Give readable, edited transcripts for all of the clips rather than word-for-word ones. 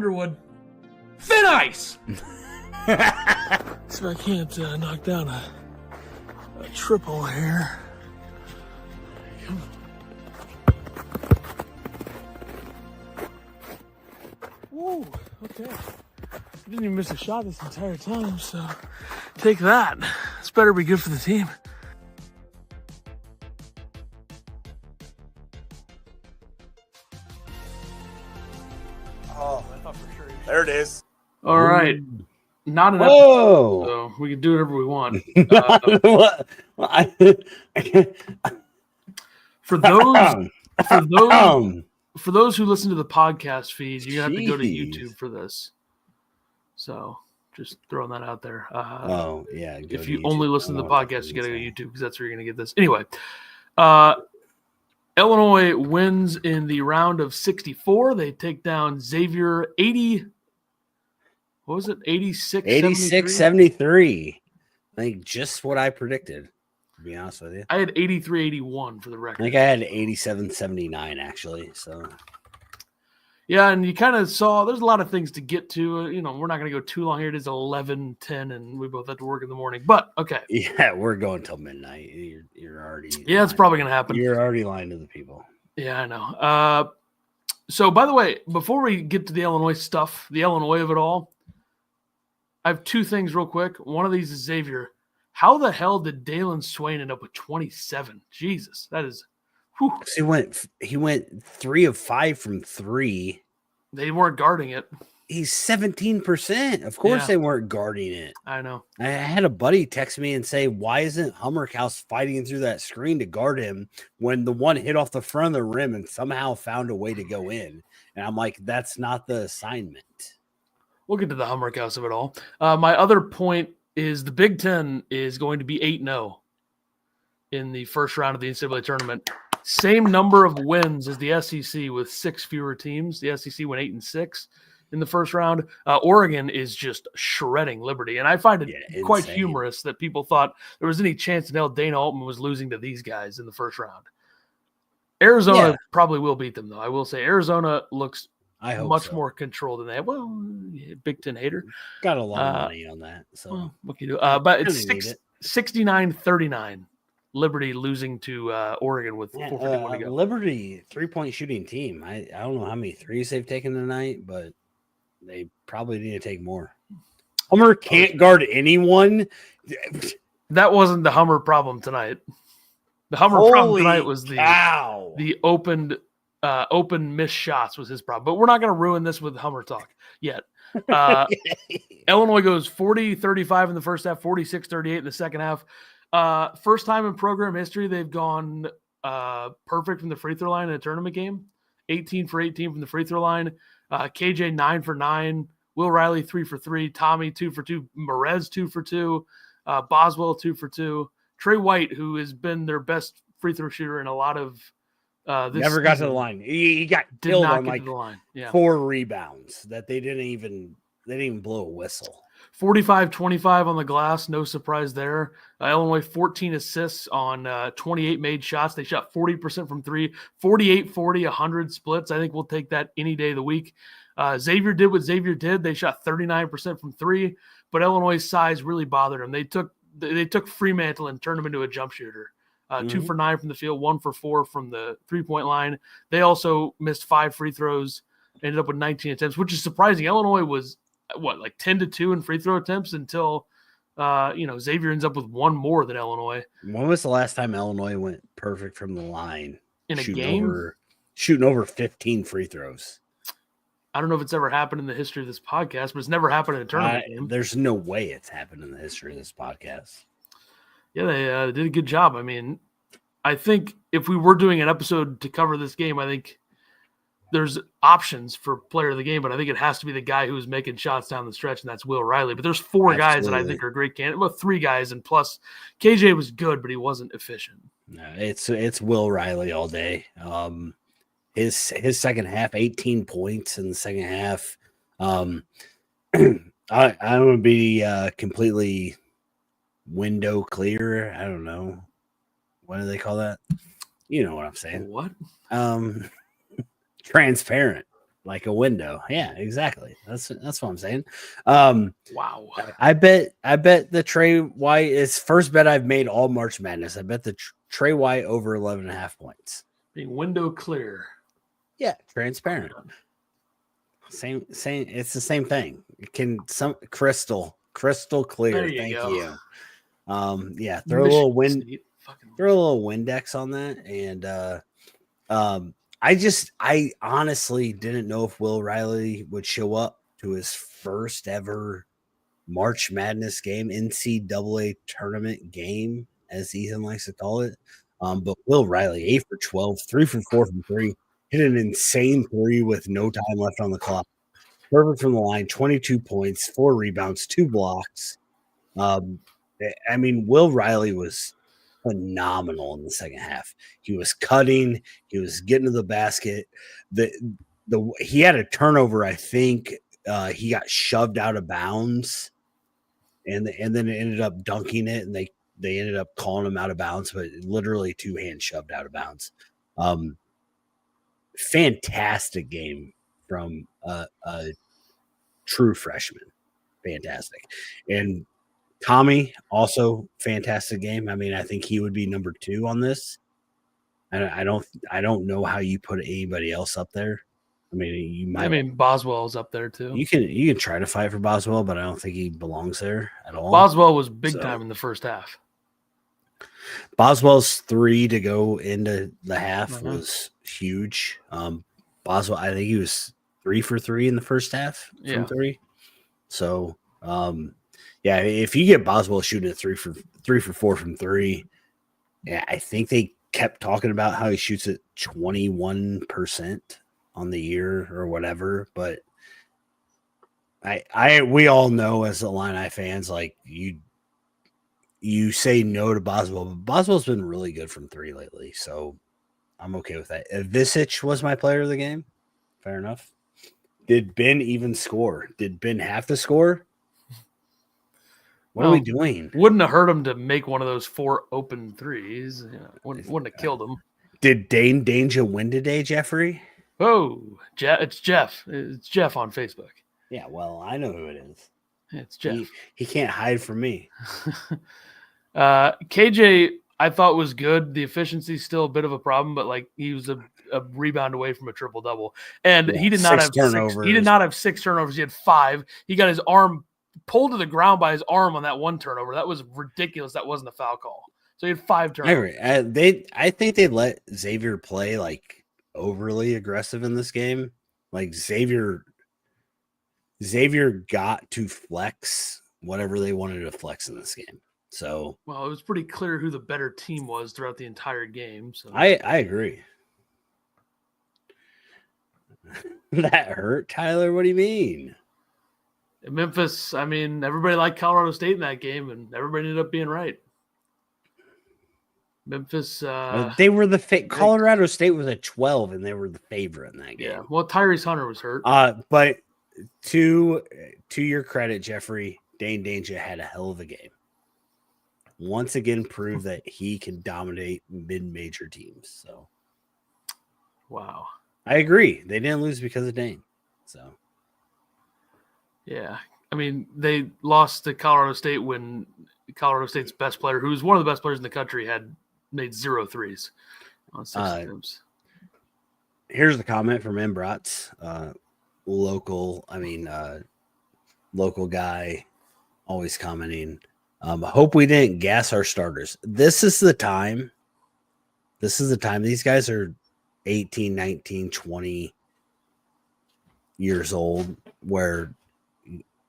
Underwood. Thin ice! So I can't knock down a triple here. Woo, okay. Didn't even miss a shot this entire time, so take that. This better be good for the team. Oh, I thought for sure. there it is. All right. Not an Whoa! episode, so we can do whatever we want. What? Well, For those um, for those who listen to the podcast feed, you have to go to Jeez. YouTube for this. So just throwing that out there. oh yeah. go If to you YouTube. only I listen to don't the know what podcast, you got to go that to YouTube because that's where you're going to get this. Anyway, Illinois wins in the round of 64. They take down Xavier 80. What was it? 86, 86-73. Like just what I predicted, to be honest with you. I had 83-81 for the I record. think I had 87-79 actually. So Yeah, and you kind of saw there's a lot of things to get to. You know, we're not going to go too long here. It is 11:10, and we both have to work in the morning. But okay. yeah, we're going till midnight. You're already Yeah, it's lying. probably going to happen. You're already lying to the people. Yeah, I know. So, by the way, before we get to the Illinois stuff, the Illinois of it all, I have two things real quick. One of these is Xavier. How the hell did Dalen Swain end up with 27? Jesus, that is. Whew. He went 3 of 5 from 3. They weren't guarding it. He's 17%. Of course Yeah. they weren't guarding it. I know. I had a buddy text me and say, why isn't Hummerkaus fighting through that screen to guard him when the one hit off the front of the rim and somehow found a way to go in? And I'm like, that's not the assignment. We'll get to the Hummerkaus of it all. My other point is the Big Ten is going to be 8-0 in the first round of the NCAA tournament. Same number of wins as the SEC with 6 fewer teams. The SEC went 8-6 in the first round. Oregon is just shredding Liberty. And I find it quite insane. humorous that people thought there was any chance that Dana Altman was losing to these guys in the first round. Arizona probably will beat them, though. I will say Arizona looks I hope much so. more controlled than they have. Well, yeah, Big Ten hater. Got a lot of money on that. So Well, what can you do? But it's Really need it. 69-39. Liberty losing to Oregon with 4:51 to go. Liberty 3-point shooting team. I don't know how many threes they've taken tonight, but they probably need to take more. Hummer can't guard anyone. That wasn't the Hummer problem tonight. The Hummer problem tonight was the open missed shots was his problem. But we're not going to ruin this with Hummer talk yet. Illinois goes 40-35 in the first half, 46-38 in the second half. First time in program history they've gone perfect from the free throw line in a tournament game. 18 for 18 from the free throw line. KJ 9 for 9. Will Riley 3 for 3. Tommy 2 for 2. Merez 2 for 2. Boswell 2 for 2. Trey White, who has been their best free throw shooter in a lot of this Never got to season, the line. He got did killed not on get like to the line. Yeah. 4 rebounds that they didn't even blow a whistle. 45-25 on the glass. No surprise there. Illinois 14 assists on 28 made shots. They shot 40% from 3, 48-40, 100 splits. I think we'll take that any day of the week. Xavier did what Xavier did. They shot 39% from 3, but Illinois' size really bothered them. They took Fremantle and turned him into a jump shooter. 2 for 9 from the field, 1 for 4 from the three-point line. They also missed 5 free throws, ended up with 19 attempts, which is surprising. Illinois was like 10-2 in free throw attempts until Xavier ends up with 1 more than Illinois. When was the last time Illinois went perfect from the line In a game? Shooting over 15 free throws? I don't know if it's ever happened in the history of this podcast, but it's never happened in a tournament game. There's no way it's happened in the history of this podcast. Yeah, they did a good job. I mean, I think if we were doing an episode to cover this game, I think there's options for player of the game, but I think it has to be the guy who's making shots down the stretch, and that's Will Riley. But there's 4 guys that I think are great candidates. Well, 3 guys, and plus KJ was good, but he wasn't efficient. No, it's Will Riley all day. His second half, 18 points in the second half. I'm gonna be completely window clear. I don't know. What do they call that? You know what I'm saying. What? Transparent. like a window. Yeah, exactly. That's what I'm saying. Wow. I bet the Trey White is first bet I've made all March Madness. I bet the Trey White over 11.5 points. Being window clear. Yeah, transparent. Same. It's the same thing. It can some crystal clear. There you Thank go. you. Yeah, throw a little Windex on that, and I honestly didn't know if Will Riley would show up to his first ever March Madness game, NCAA tournament game, as Ethan likes to call it. But Will Riley, 8 for 12, 3 for 4 from 3, hit an insane 3 with no time left on the clock. Perfect from the line, 22 points, 4 rebounds, 2 blocks. I mean, Will Riley was phenomenal in the second half. He was cutting, he was getting to the basket. He had a turnover, I think. He got shoved out of bounds, and then it ended up dunking it, and they ended up calling him out of bounds, but literally 2 hands shoved out of bounds. Fantastic game from a true freshman. Fantastic. And Tommy, also fantastic game. I mean, I think he would be number 2 on this. I don't know how you put anybody else up there. I mean, you might. I mean, Boswell's up there too. You can try to fight for Boswell, but I don't think he belongs there at all. Boswell was big time in the first half. Boswell's 3 to go into the half was huge. Boswell, I think he was 3 for 3 in the first half from 3. So, yeah, if you get Boswell shooting at 3 for 4 from 3, yeah, I think they kept talking about how he shoots at 21% on the year or whatever. But we all know as Illini fans, like you say no to Boswell, but Boswell's been really good from 3 lately, so I'm okay with that. Visich was my player of the game. Fair enough. Did Ben even score? Did Ben have to score? What are we doing? Wouldn't have hurt him to make one of those 4 open threes. You know, wouldn't have killed him. Did Dane Danger win today, Jeffrey? Oh, it's Jeff. It's Jeff on Facebook. Yeah, well, I know who it is. It's Jeff. He can't hide from me. KJ, I thought was good. The efficiency's still a bit of a problem, but like he was a rebound away from a triple double, and he did not have turnovers. He did not have 6 turnovers. He had 5. He got his arm pulled to the ground by his arm on that one turnover. That was ridiculous. That wasn't a foul call. So he had 5 turnovers. I agree. I think they let Xavier play like overly aggressive in this game. Like Xavier got to flex whatever they wanted to flex in this game. So, well, it was pretty clear who the better team was throughout the entire game. So I agree. That hurt, Tyler. What do you mean? Memphis, I mean, everybody liked Colorado State in that game, and everybody ended up being right. Memphis, they were the Colorado State was a 12, and they were the favorite in that game. Yeah, well, Tyrese Hunter was hurt. But to your credit, Jeffrey, Dane Danger had a hell of a game. Once again, proved that he can dominate mid-major teams. So, wow, I agree. They didn't lose because of Dane. So, yeah, I mean, they lost to Colorado State when Colorado State's best player, who was one of the best players in the country, had made 0 threes on 6 attempts. Here's the comment from Embrots, local guy, always commenting. Hope we didn't gas our starters. This is the time. These guys are 18, 19, 20 years old where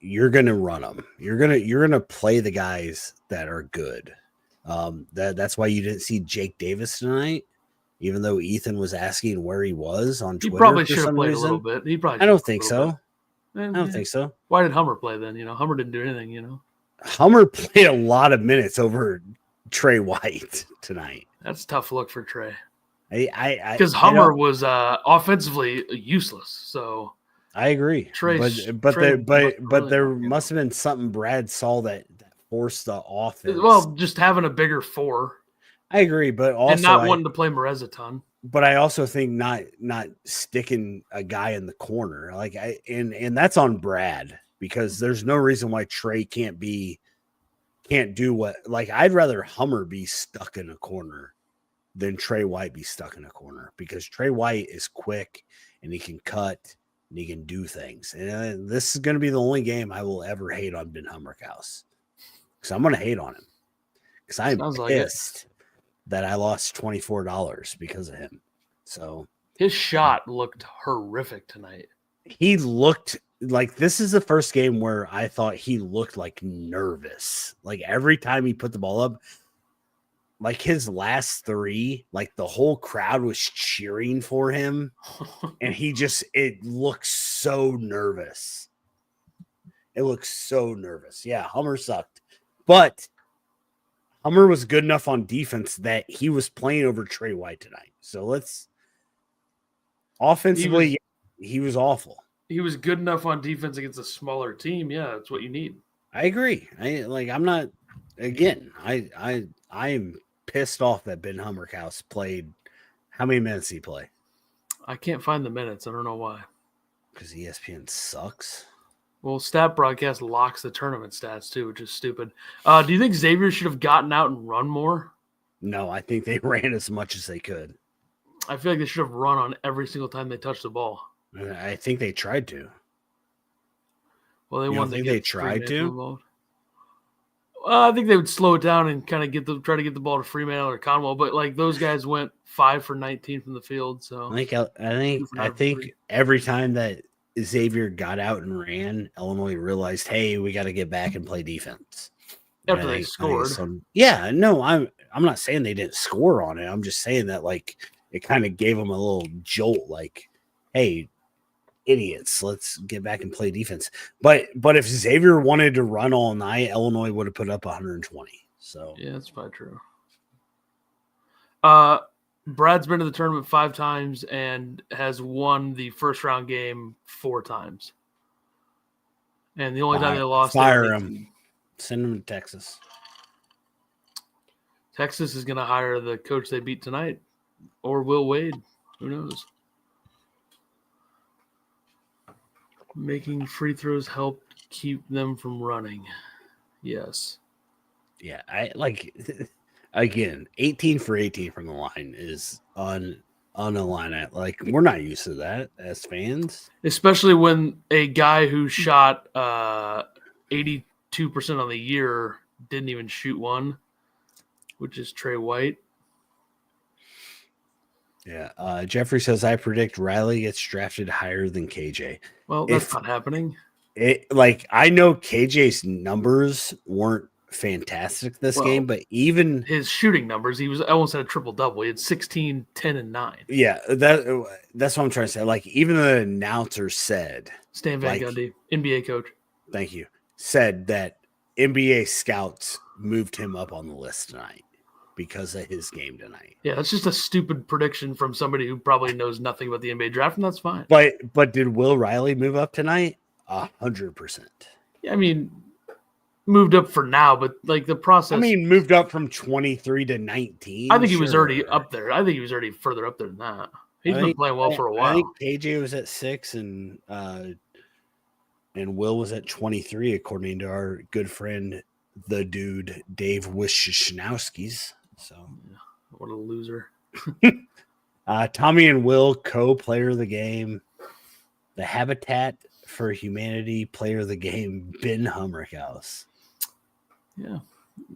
you're going to run them. You're going to play the guys that are good. That's why you didn't see Jake Davis tonight, even though Ethan was asking where he was on Twitter. He probably should have played a little bit. I don't think so. I don't think so. Why did Hummer play then? Hummer didn't do anything, Hummer played a lot of minutes over Trey White tonight. That's a tough look for Trey. Because Hummer was offensively useless. So I agree. But there must have been something Brad saw that forced the offense. Well, just having a bigger 4. I agree, but also and not wanting to play Merez a ton. but I also think not sticking a guy in the corner, like and that's on Brad, because there's no reason why Trey can't do what, like, I'd rather Hummer be stuck in a corner than Trey White be stuck in a corner, because Trey White is quick and he can cut and he can do things. And this is going to be the only game I will ever hate on Ben Hummerkaus, because I'm going to hate on him, because I'm pissed that I lost $24 because of him. So his shot looked horrific tonight. He looked like, this is the first game where I thought he looked like nervous. Like every time he put the ball up, like his last three, like the whole crowd was cheering for him. And it looks so nervous. It looks so nervous. Yeah, Hummer sucked. But Hummer was good enough on defense that he was playing over Trey White tonight. So offensively, he was awful. He was good enough on defense against a smaller team. Yeah, that's what you need. I agree. I'm pissed off that Ben Hummerkaus played. How many minutes did he play? I can't find the minutes. I don't know why. Because ESPN sucks. Well, Stat Broadcast locks the tournament stats too, which is stupid. Do you think Xavier should have gotten out and run more? No, I think they ran as much as they could. I feel like they should have run on every single time they touched the ball. I think they tried to. Well, they tried to. I think they would slow it down and kind of try to get the ball to Fremantle or Conwell, but like those guys went 5 for 19 from the field. So I think every time that Xavier got out and ran, Illinois realized, hey, we got to get back and play defense. After they scored. I'm not saying they didn't score on it. I'm just saying that, like, it kind of gave them a little jolt, like, hey, idiots, let's get back and play defense. But if Xavier wanted to run all night, Illinois would have put up 120. So yeah, that's probably true. Brad's been to the tournament 5 times and has won the first round game 4 times. And the only time they lost, fire him. Send him to Texas. Texas is going to hire the coach they beat tonight, or Will Wade. Who knows? Making free throws helped keep them from running. Yes. Yeah, again, 18 for 18 from the line is on a line. Like, we're not used to that as fans. Especially when a guy who shot 82% on the year didn't even shoot one, which is Trey White. Yeah. Jeffrey says, I predict Riley gets drafted higher than KJ. Well, that's not happening. I know KJ's numbers weren't fantastic this game, but even his shooting numbers, I almost had a triple-double. He had 16, 10, and 9. Yeah, that's what I'm trying to say. Like, even the announcer said, Stan Van Gundy, NBA coach. Thank you. Said that NBA scouts moved him up on the list tonight because of his game tonight. Yeah, that's just a stupid prediction from somebody who probably knows nothing about the NBA draft, and that's fine. But did Will Riley move up tonight? 100%. Yeah, I mean, moved up for now, but like the process. I mean, moved up from 23 to 19. I think he was already up there. I think he was already further up there than that. He's been playing well for a while. I think KJ was at 6 and Will was at 23, according to our good friend, the dude Dave Wishnowski's. So, what a loser. Tommy and Will, co-player of the game. The Habitat for Humanity player of the game, Ben Hummerkaus. Yeah.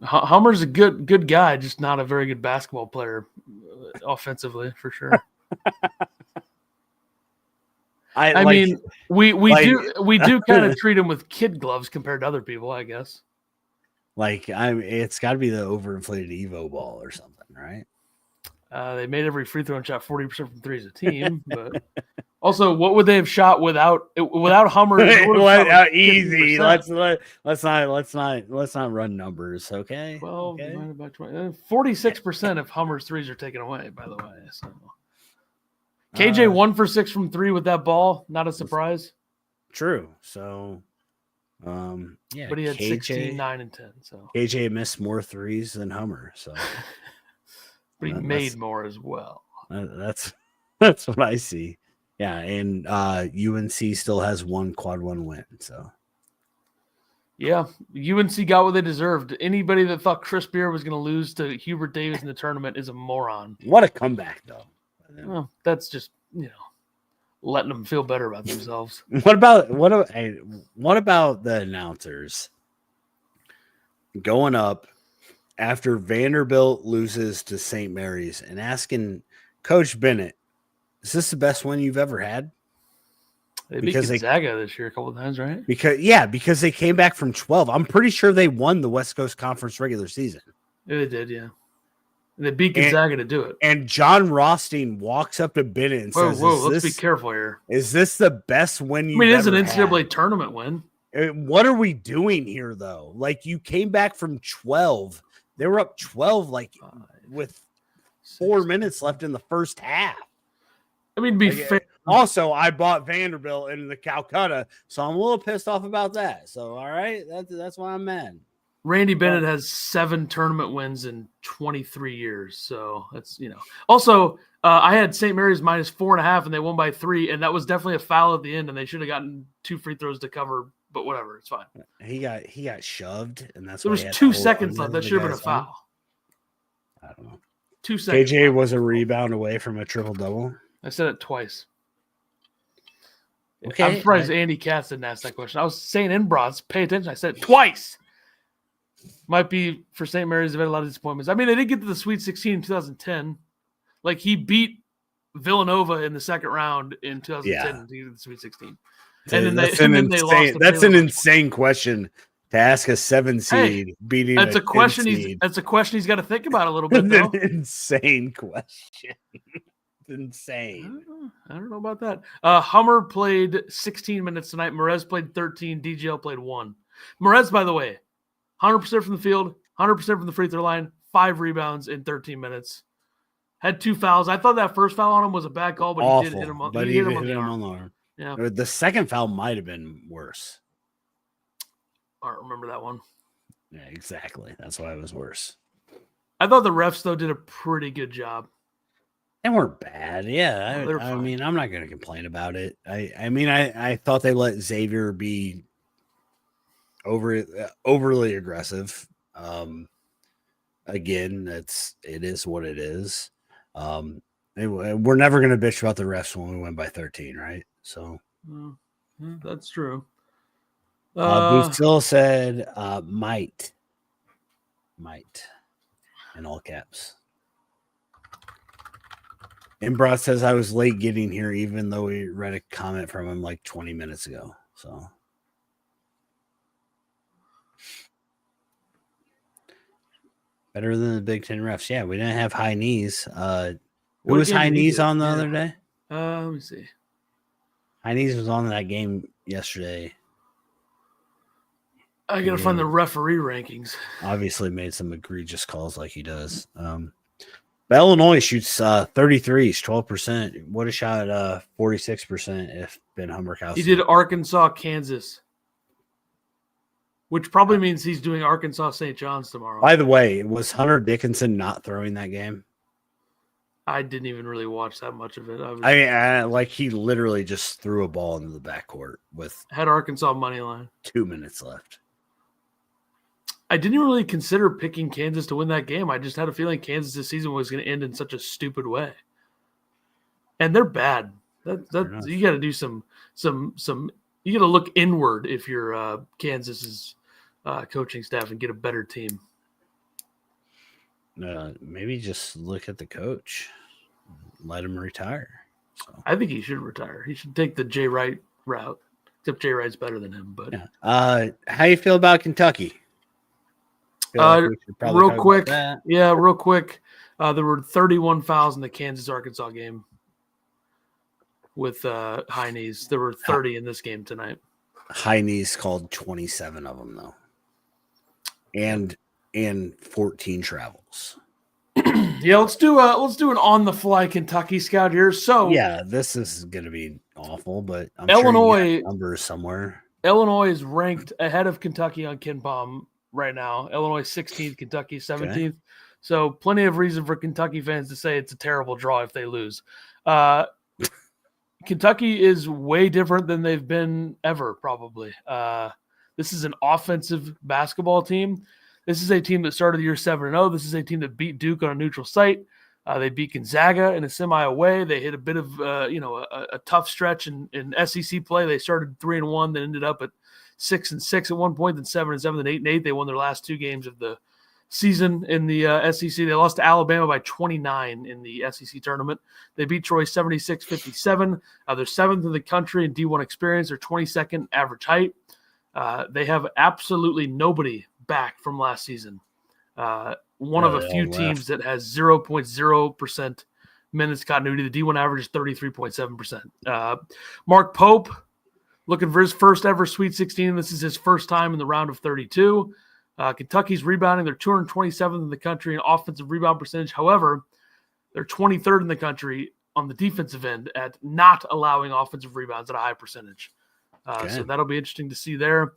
Hummer's a good guy, just not a very good basketball player offensively, for sure. I mean, we do kind of treat him with kid gloves compared to other people, I guess. It's got to be the overinflated Evo ball or something, right? They made every free throw and shot 40% from 3 as a team, but also, what would they have shot without Hummer? Easy. Let's not run numbers, okay? 12 divided by 20. 46% of Hummer's threes are taken away, by the way. So KJ 1 for 6 from 3 with that ball. Not a surprise. True. So, yeah. But he had 16, 9, and 10. So KJ missed more threes than Hummer. So, but he made more as well. That's what I see. Yeah, and UNC still has one quad one win. So yeah, UNC got what they deserved. Anybody that thought Chris Beer was going to lose to Hubert Davis in the tournament is a moron. What a comeback, though. Well, that's just letting them feel better about themselves. What about the announcers going up after Vanderbilt loses to St. Mary's and asking Coach Bennett, "Is this the best win you've ever had?" They beat Gonzaga this year a couple of times, right? Because they came back from 12. I'm pretty sure they won the West Coast Conference regular season. Yeah, they did, yeah. And they beat Gonzaga to do it. And John Rothstein walks up to Bennett and says, let's be careful here. Is this the best win you've ever had? It is an NCAA tournament win. What are we doing here, though? Like, you came back from 12. They were up 12, with 4 minutes left in the first half. I mean, to be fair. Also, I bought Vanderbilt in the Calcutta, so I'm a little pissed off about that. So, all right, that's why I'm mad. Randy Bennett has 7 tournament wins in 23 years. So that's, Also, I had St. Mary's minus 4.5, and they won by 3, and that was definitely a foul at the end, and they should have gotten 2 free throws to cover, but whatever, it's fine. He got shoved, and that's there was 2 seconds left. That should have been a foul. I don't know. 2 seconds. KJ was a rebound away from a triple-double. I said it twice. Okay. I'm surprised Andy Katz didn't ask that question. I was saying inbrats, pay attention. I said it twice. Might be for St. Mary's. They've had a lot of disappointments. I mean, they did get to the Sweet 16 in 2010. Like, he beat Villanova in the second round in 2010 to get to the Sweet 16. And then they lost. That's an insane question to ask a 7 seed beating. That's a question. That's a question he's got to think about a little bit. Though. An insane question. Insane. I don't know about that. Hummer played 16 minutes tonight. Merez played 13. DGL played 1. Merez, by the way, 100% from the field, 100% from the free throw line, 5 rebounds in 13 minutes. Had 2 fouls. I thought that first foul on him was a bad call, but awful, he did hit him on, but he hit him on the arm. Yeah. The second foul might have been worse. I don't remember that one. Yeah, exactly. That's why it was worse. I thought the refs, though, did a pretty good job. They weren't bad. Yeah. I mean, I'm not going to complain about it. I thought they let Xavier be overly aggressive. Again, it is what it is. We're never going to bitch about the refs when we win by 13, right? So that's true. Booth still said might in all caps. Imbrot says I was late getting here, even though we read a comment from him like 20 minutes ago. So better than the Big Ten refs. Yeah, we didn't have high knees. Who was high knees on the other day? Let me see. High knees was on that game yesterday. I gotta find the referee rankings. Obviously made some egregious calls like he does. But Illinois shoots 33s, 12%. Would have shot 46% if Ben Hummerkowski. He did Arkansas, Kansas, which probably means he's doing Arkansas St. John's tomorrow. By the way, was Hunter Dickinson not throwing that game? I didn't even really watch that much of it. Like he literally just threw a ball into the backcourt with had Arkansas money line. 2 minutes left. I didn't really consider picking Kansas to win that game. I just had a feeling Kansas this season was going to end in such a stupid way. And they're bad. That you got to do some. You got to look inward if you're Kansas's coaching staff and get a better team. Maybe just look at the coach, let him retire. So. I think he should retire. He should take the Jay Wright route. Except Jay Wright's better than him. But how you feel about Kentucky? Real quick. There were 31 fouls in the Kansas-Arkansas game with high knees. There were 30 in this game tonight. High knees called 27 of them, though. And 14 travels. Yeah, let's do an on-the-fly Kentucky scout here. So yeah, this is going to be awful, but I'm Illinois sure you got numbers somewhere. Illinois is ranked ahead of Kentucky on KenPom right now. Illinois 16th, Kentucky 17th. Okay. So plenty of reason for Kentucky fans to say it's a terrible draw if they lose. Kentucky is way different than they've been ever, probably. This is an offensive basketball team. This is a team that started the year 7-0. This is a team that beat Duke on a neutral site. They beat Gonzaga in a semi away. They hit a bit of a tough stretch in SEC play. They started 3-1, then ended up at 6-6 at one point, then 7-7, then 8-8. They won their last 2 games of the season in the SEC. They lost to Alabama by 29 in the SEC tournament. They beat Troy 76-57. They're 7th in the country in D1 experience. They're 22nd average height. They have absolutely nobody back from last season. One of a few teams that has 0.0% minutes continuity. The D1 average is 33.7%. Mark Pope looking for his first ever Sweet 16. This is his first time in the round of 32. Kentucky's rebounding. They're 227th in the country in offensive rebound percentage. However, they're 23rd in the country on the defensive end at not allowing offensive rebounds at a high percentage. So that'll be interesting to see there.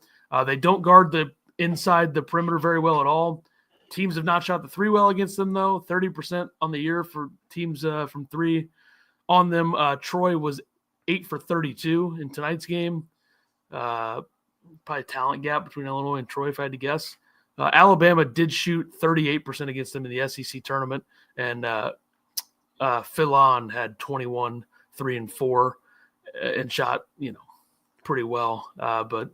They don't guard the inside the perimeter very well at all. Teams have not shot the 3 well against them, though. 30% on the year for teams from 3 on them. Troy was 8 for 32 in tonight's game. Probably a talent gap between Illinois and Troy, if I had to guess. Alabama did shoot 38% against them in the SEC tournament, and Philon had 21, 3 and 4, and shot pretty well. But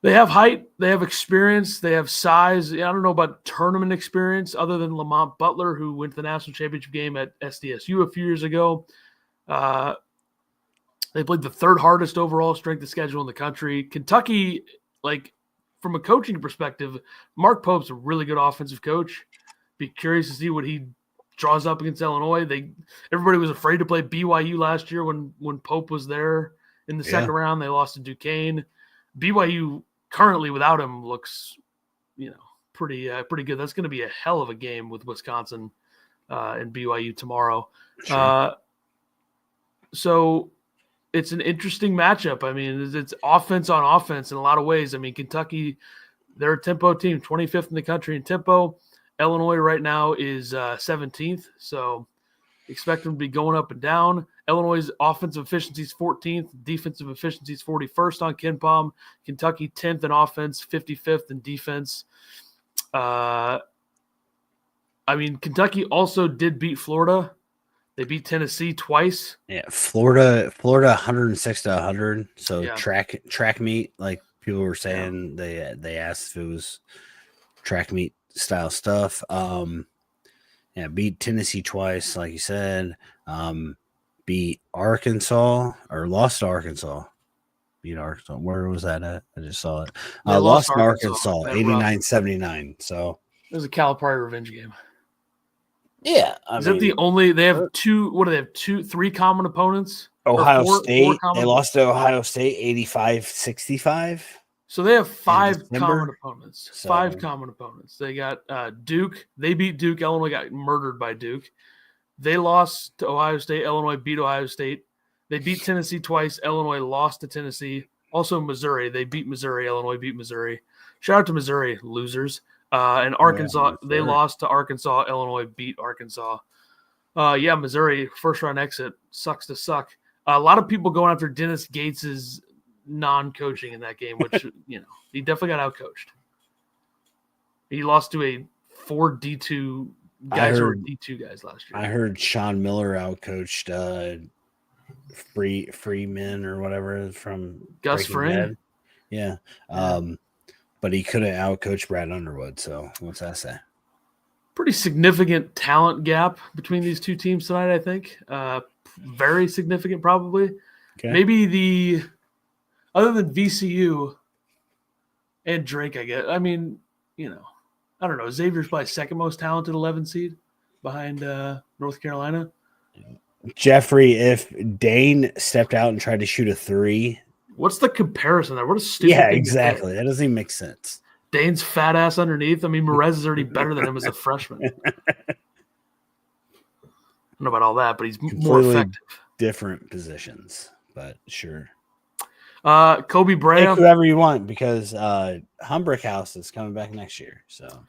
they have height, they have experience, they have size. I don't know about tournament experience other than Lamont Butler, who went to the national championship game at SDSU a few years ago. They played the 3rd hardest overall strength of schedule in the country. Kentucky, from a coaching perspective, Mark Pope's a really good offensive coach. Be curious to see what he draws up against Illinois. Everybody was afraid to play BYU last year when Pope was there in the second round. They lost to Duquesne. BYU currently without him looks, pretty good. That's going to be a hell of a game with Wisconsin and BYU tomorrow. Sure. So it's an interesting matchup. I mean, it's offense on offense in a lot of ways. I mean, Kentucky, they're a tempo team, 25th in the country in tempo. Illinois right now is 17th, so expect them to be going up and down. Illinois' offensive efficiency is 14th. Defensive efficiency is 41st on KenPom. Kentucky 10th in offense, 55th in defense. Kentucky also did beat Florida. They beat Tennessee twice. Yeah, Florida 106-100. So track meet, like people were saying, they asked if it was track meet style stuff. Beat Tennessee twice, like you said. Beat Arkansas or lost to Arkansas. Beat Arkansas. Where was that at? I just saw it. Lost to Arkansas 89-79. So it was a Calipari revenge game. Yeah, is that the only? They have 2. What do they have? 3 common opponents. Ohio State. They lost to Ohio State 85-65. So they have 5 common opponents. 5 common opponents. They got Duke. They beat Duke. Illinois got murdered by Duke. They lost to Ohio State. Illinois beat Ohio State. They beat Tennessee twice. Illinois lost to Tennessee. Also Missouri. They beat Missouri. Illinois beat Missouri. Shout out to Missouri, losers. And Arkansas, they lost to Arkansas. Illinois beat Arkansas. Missouri, first round exit. Sucks to suck. A lot of people going after Dennis Gates's non-coaching in that game, which, he definitely got out-coached. He lost to a 4 D2 guys who were D2 guys last year. I heard Sean Miller out-coached Freeman or whatever from Gus Fring. Yeah. But he couldn't out-coach Brad Underwood, so what's that say? Pretty significant talent gap between these 2 teams tonight, I think. Very significant, probably. Okay. Maybe other than VCU and Drake, I guess. I mean, I don't know. Xavier's probably second most talented 11 seed behind North Carolina. Jeffrey, if Dane stepped out and tried to shoot a 3. What's the comparison there? What a stupid thing exactly. That doesn't even make sense. Dane's fat ass underneath. I mean, Merez is already better than him as a freshman. I don't know about all that, but he's more effective. Different positions, but sure. Kobe Bryant. Take whoever you want because Humbrick House is coming back next year. So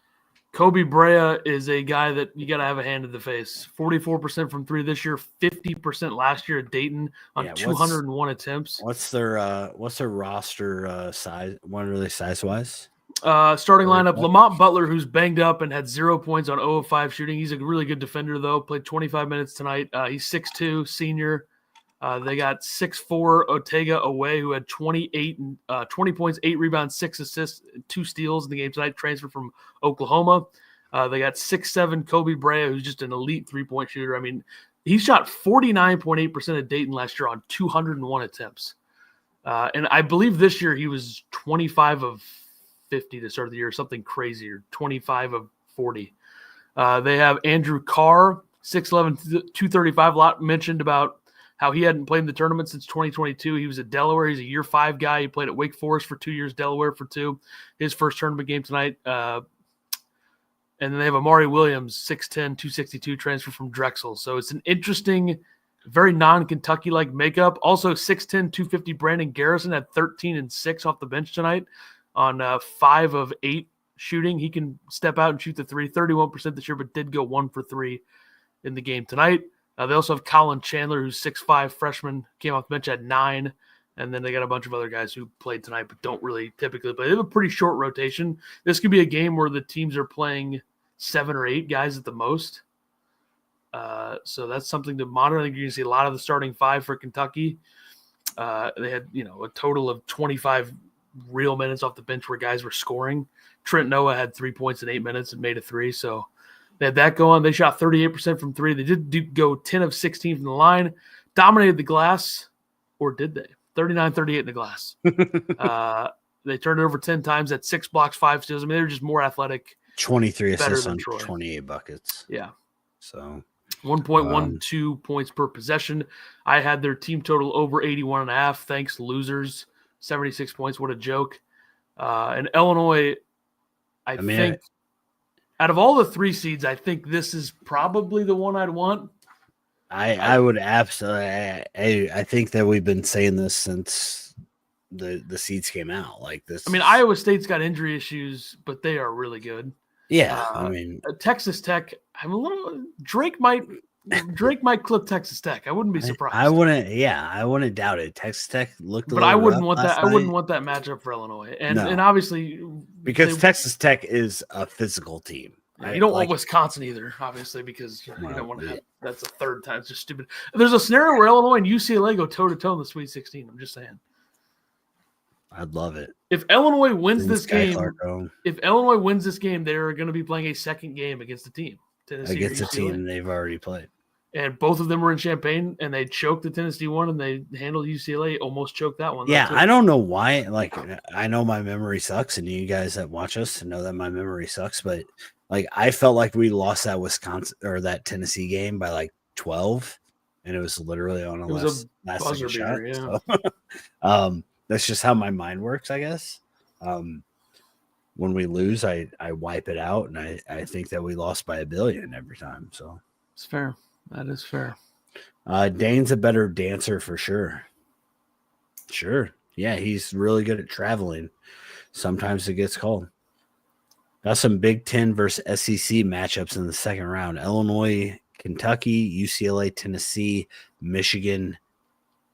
Kobe Brea is a guy that you got to have a hand in the face. 44% from three this year, 50% last year at Dayton on 201 attempts. What's their roster size? What are they size-wise? Starting lineup, Lamont Butler, who's banged up and had 0 points on 0 of 5 shooting. He's a really good defender, though. Played 25 minutes tonight. He's 6'2", senior. They got 6'4" Ortega away, who had 20 points, 8 rebounds, 6 assists, 2 steals in the game tonight, transferred from Oklahoma. They got 6'7" Kobe Brea, who's just an elite three-point shooter. I mean, he shot 49.8% at Dayton last year on 201 attempts. And I believe this year he was 25 of 50 to start the year, something crazy, or 25 of 40. They have Andrew Carr, 6'11", 235. A lot mentioned about how he hadn't played in the tournament since 2022. He was at Delaware. He's a year 5 guy. He played at Wake Forest for 2 years, Delaware for 2. His first tournament game tonight. And then they have Amari Williams, 6'10", 262, transfer from Drexel. So it's an interesting, very non-Kentucky-like makeup. Also 6'10", 250 Brandon Garrison had 13 and 6 off the bench tonight on 5 of 8 shooting. He can step out and shoot the three, 31% this year, but did go 1 for 3 in the game tonight. They also have Colin Chandler, who's 6'5", freshman, came off the bench at 9. And then they got a bunch of other guys who played tonight but don't really typically play. They have a pretty short rotation. This could be a game where the teams are playing 7 or 8 guys at the most. So that's something to monitor. I think you're going to see a lot of the starting 5 for Kentucky. They had, a total of 25 real minutes off the bench where guys were scoring. Trent Noah had 3 points in 8 minutes and made a 3. So they had that going. They shot 38% from 3. They did go 10 of 16 from the line, dominated the glass, or did they? 39-38 in the glass. They turned it over 10 times at 6 blocks, 5 steals. I mean, they're just more athletic. 23 assists on 28 buckets. Yeah. So 1.12 points per possession. I had their team total over 81.5. Thanks, losers. 76 points. What a joke. And Illinois, I think, out of all the 3 seeds, I think this is probably the one I'd want. I would absolutely. I think that we've been saying this since the seeds came out. Like this. I mean, Iowa State's got injury issues, but they are really good. Yeah, I mean, Texas Tech. I'm a little. Drake might clip Texas Tech. I wouldn't be surprised. I wouldn't doubt it. Texas Tech looked, but I wouldn't want that. I wouldn't want that matchup for Illinois, and obviously because Texas Tech is a physical team. You don't want Wisconsin either, obviously, because you don't want to have. That's the third time. It's just stupid. There's a scenario where Illinois and UCLA go toe to toe in the Sweet 16. I'm just saying. I'd love it. If Illinois wins this game, they're going to be playing a second game against the team. Tennessee against a team they've already played. And both of them were in Champaign, and they choked the Tennessee one, and they handled UCLA, almost choked that one. Yeah, I don't know why. Like, I know my memory sucks, and you guys that watch us know that my memory sucks, but like I felt like we lost that Wisconsin or that Tennessee game by like 12, and it was literally on a last second shot. Yeah. So, that's just how my mind works, I guess. When we lose, I wipe it out, and I think that we lost by 1 billion every time. So it's fair. That is fair. Dane's a better dancer for sure. Sure. Yeah, he's really good at traveling. Sometimes it gets called. Got some Big Ten versus SEC matchups in the second round. Illinois, Kentucky, UCLA, Tennessee, Michigan,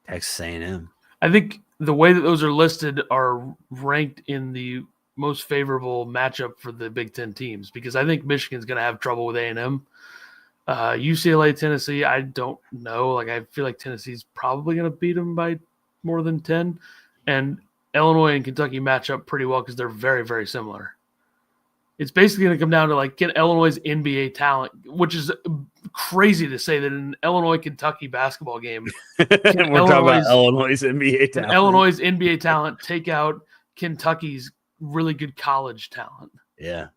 Texas A&M. I think the way that those are listed are ranked in the most favorable matchup for the Big Ten teams, because I think Michigan's going to have trouble with A&M. UCLA, Tennessee, I don't know. Like, I feel like Tennessee's probably going to beat them by more than 10. And Illinois and Kentucky match up pretty well because they're very, very similar. It's basically going to come down to, like, can Illinois' NBA talent, which is crazy to say that in an Illinois-Kentucky basketball game. We're talking about Illinois' NBA talent. Illinois' NBA talent take out Kentucky's really good college talent. Yeah.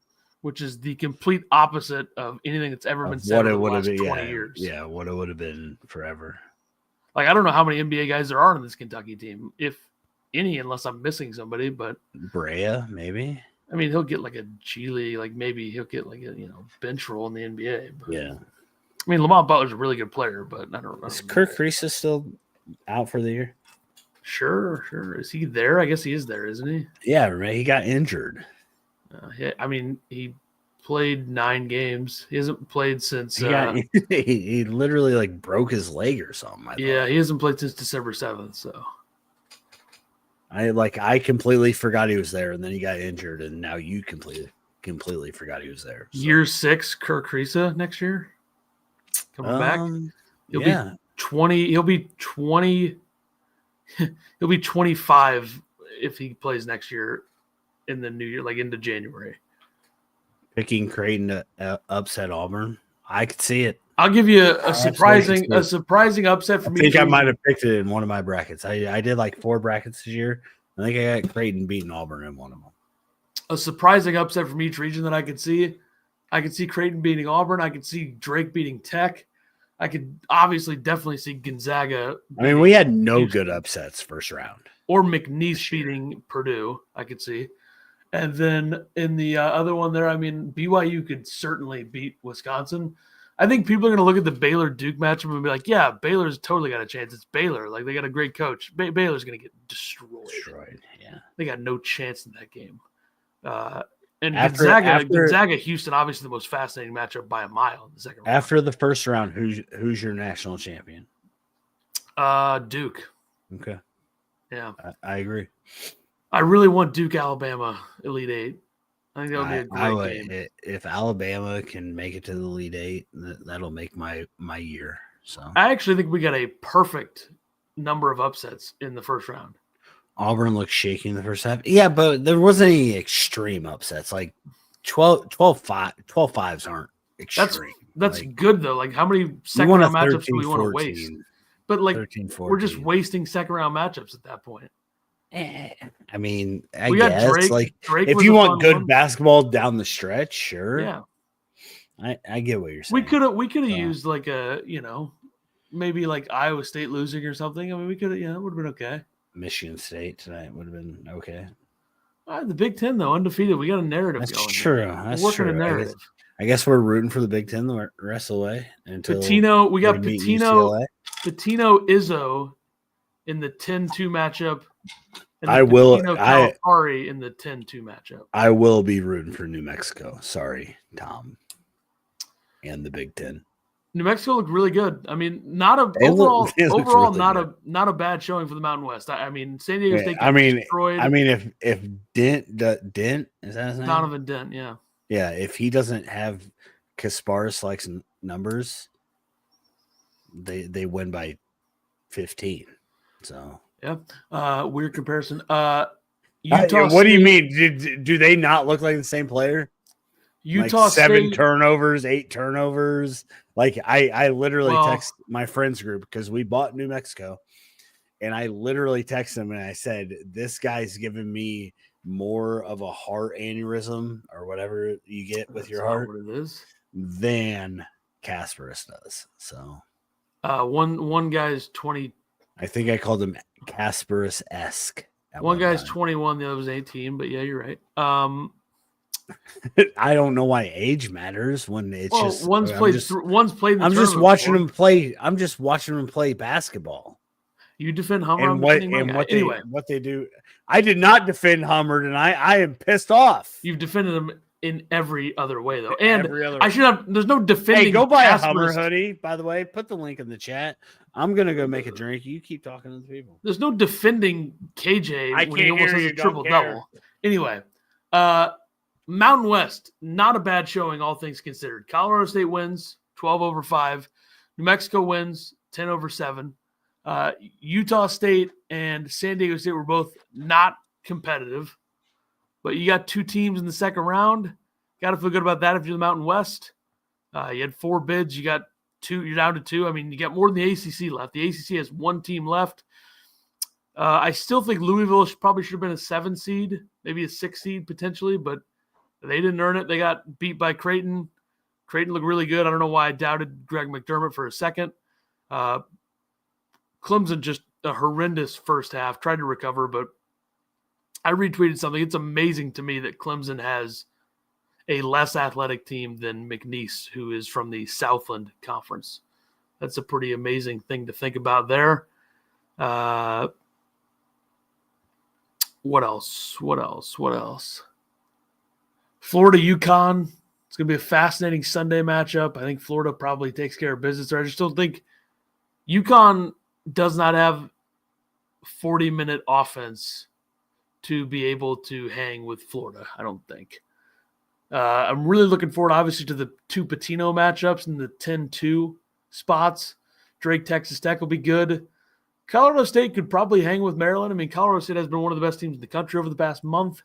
Which is the complete opposite of anything that's ever been said in the last 20 years. Yeah, what it would have been forever. Like, I don't know how many NBA guys there are on this Kentucky team, if any, unless I'm missing somebody. But Brea, maybe. I mean, he'll get like a G League, like maybe he'll get like a bench role in the NBA. But, yeah. I mean, Lamont Butler's a really good player, but I don't know. Is Kirk Reese still out for the year? Sure. Is he there? I guess he is there, isn't he? Yeah, right. He got injured. I mean, he played 9 games. He hasn't played since. He literally like broke his leg or something. Yeah, he hasn't played since December 7th. So I completely forgot he was there, and then he got injured, and now you completely forgot he was there. So. Year 6, Kirk Risa next year coming back. He'll be 20. He'll be 20. He'll be 25 if he plays next year in the new year, like into January. Picking Creighton to upset Auburn, I could see it. I'll give you a surprising upset for me. I think I might have picked it in one of my brackets. I did like 4 brackets this year. I think I got Creighton beating Auburn in one of them. A surprising upset from each region that I could see. I could see Creighton beating Auburn. I could see Drake beating Tech. I could definitely see Gonzaga. I mean, we had no good upsets first round. Or McNeese beating Purdue, I could see. And then in the other one there, I mean, BYU could certainly beat Wisconsin. I think people are going to look at the Baylor-Duke matchup and be like, yeah, Baylor's totally got a chance. It's Baylor. Like, they got a great coach. Baylor's going to get destroyed. Yeah. They got no chance in that game. And Gonzaga, Houston, obviously the most fascinating matchup by a mile in the second round. After the first round, who's your national champion? Duke. Okay. Yeah. I agree. I really want Duke, Alabama, Elite Eight. I think that would be a great game. If Alabama can make it to the Elite Eight, that'll make my year. So I actually think we got a perfect number of upsets in the first round. Auburn looked shaky in the first half. Yeah, but there wasn't any extreme upsets. Like 12-5s aren't extreme. That's good, though. Like, how many second-round matchups do we want to waste? But, like, 13, we're just wasting second-round matchups at that point. I mean, I guess. Drake if you want good basketball down the stretch, sure. Yeah. I get what you're saying. We could have used, like, maybe, like, Iowa State losing or something. I mean, we could have, it would have been okay. Michigan State tonight would have been okay. The Big Ten, though, undefeated. We got a narrative going. That's true. We're working a narrative. I guess we're rooting for the Big Ten the rest of the way. Patino, we got Patino Izzo in the 10-2 matchup. And Calipari in the 10-2 matchup. I will be rooting for New Mexico. Sorry, Tom. And the Big Ten. New Mexico looked really good. I mean, not a bad showing for the Mountain West. I mean, San Diego State destroyed. I mean, if Dent is that his name? Donovan Dent, yeah. Yeah, if he doesn't have Kasparis-like numbers, they win by 15. So yeah, weird comparison. Utah. What do you mean? Do they not look like the same player? Utah like 7 turnovers, 8 turnovers. Like I literally text my friends group because we bought New Mexico, and I literally texted them and I said, "This guy's giving me more of a heart aneurysm or whatever you get with your heart what it is than Kasparis does." So one guy's 20. I think I called him Kasparis-esque. One guy's 21, the other was 18. But yeah, you're right. I don't know why age matters when it's just one's played. I'm just watching him play. I'm just watching him play basketball. You defend Hummer anyway. What they do. I did not defend Hummer tonight. I am pissed off. You've defended him in every other way though, and I should have. There's no defending. Hey, go buy a Hummer hoodie. By the way, put the link in the chat. I'm gonna go make a drink. You keep talking to the people. There's no defending KJ when he almost has a triple double. Anyway, Mountain West, not a bad showing, all things considered. Colorado State wins 12-5. New Mexico wins 10-7. Utah State and San Diego State were both not competitive, but you got 2 teams in the second round. Got to feel good about that if you're the Mountain West. You had 4 bids. You got 2. You're down to 2. I mean, you got more than the ACC left. The ACC has 1 team left. I still think Louisville probably should have been a 7 seed, maybe a 6 seed potentially, but they didn't earn it. They got beat by Creighton. Creighton looked really good. I don't know why I doubted Greg McDermott for a second. Clemson just a horrendous first half. Tried to recover, but I retweeted something. It's amazing to me that Clemson has a less athletic team than McNeese, who is from the Southland Conference. That's a pretty amazing thing to think about there. What else? Florida, UConn, It's going to be a fascinating Sunday matchup. I think Florida probably takes care of business there. I just don't think UConn does not have 40-minute offense to be able to hang with Florida, I don't think. I'm really looking forward, obviously, to the two Patino matchups in the 10-2 spots. Drake, Texas Tech will be good. Colorado State could probably hang with Maryland. I mean, Colorado State has been one of the best teams in the country over the past month.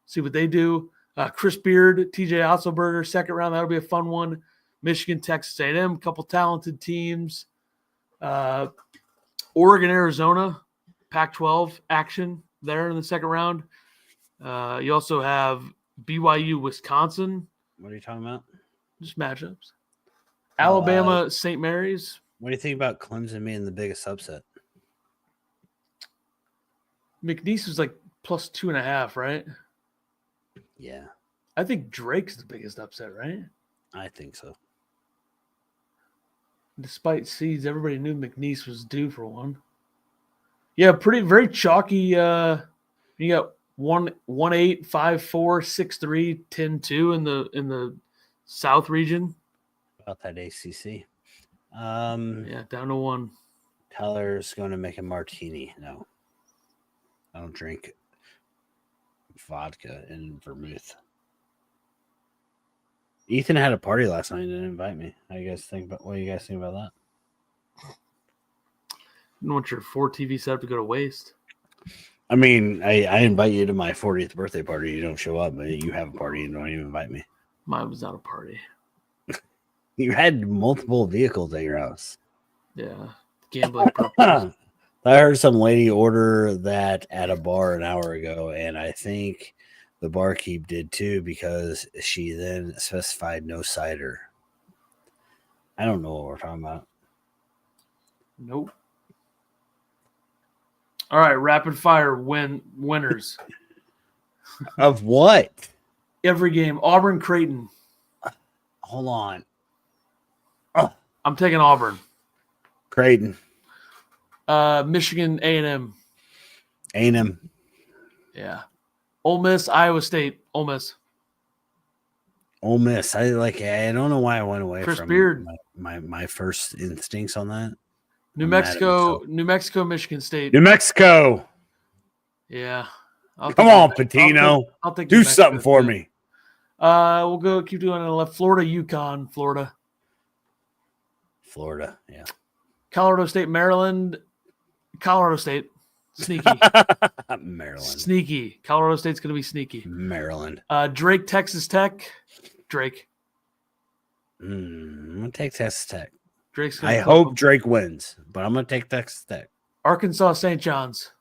See what they do. Chris Beard, TJ Otzelberger, second round. That'll be a fun one. Michigan, Texas A&M, a couple talented teams. Oregon, Arizona, Pac-12 action there in the second round. You also have BYU, Wisconsin. What are you talking about? Just matchups. Alabama, St. Mary's. What do you think about Clemson being the biggest upset? McNeese was like plus 2.5, right? Yeah. I think Drake's the biggest upset, right? I think so. Despite seeds, everybody knew McNeese was due for one. Yeah, very chalky. You got 1-8, 5-4, 6-3, 10-2 in the South region. About that ACC. Yeah, down to 1. Tyler's going to make a martini. No, I don't drink vodka and vermouth. Ethan had a party last night and didn't invite me. What do you guys think about that? You don't want your 4 TV setup to go to waste. I mean, I invite you to my 40th birthday party. You don't show up, but you have a party and don't even invite me. Mine was not a party. You had multiple vehicles at your house. Yeah, gambling purposes. I heard some lady order that at a bar an hour ago, and I think the barkeep did too because she then specified no cider. I don't know what we're talking about. Nope. All right, rapid fire winners. Of what? Every game. Auburn, Creighton. Hold on. I'm taking Auburn. Creighton. Michigan, A&M. A&M. Yeah. Ole Miss, Iowa State. Ole Miss. Ole Miss. I don't know why I went away Chris from Beard. my first instincts on that. New Mexico, Michigan State. New Mexico. Yeah. Come on, Patino. I'll take do something for me. We'll keep doing it on the left. Florida, UConn, Florida. Florida, yeah. Colorado State, Maryland. Colorado State. Sneaky. Maryland. Sneaky. Colorado State's going to be sneaky. Maryland. Drake, Texas Tech. Drake. I'm going to take Texas Tech. Drake's I hope Drake wins, but I'm going to take Texas Tech. Arkansas, St. John's.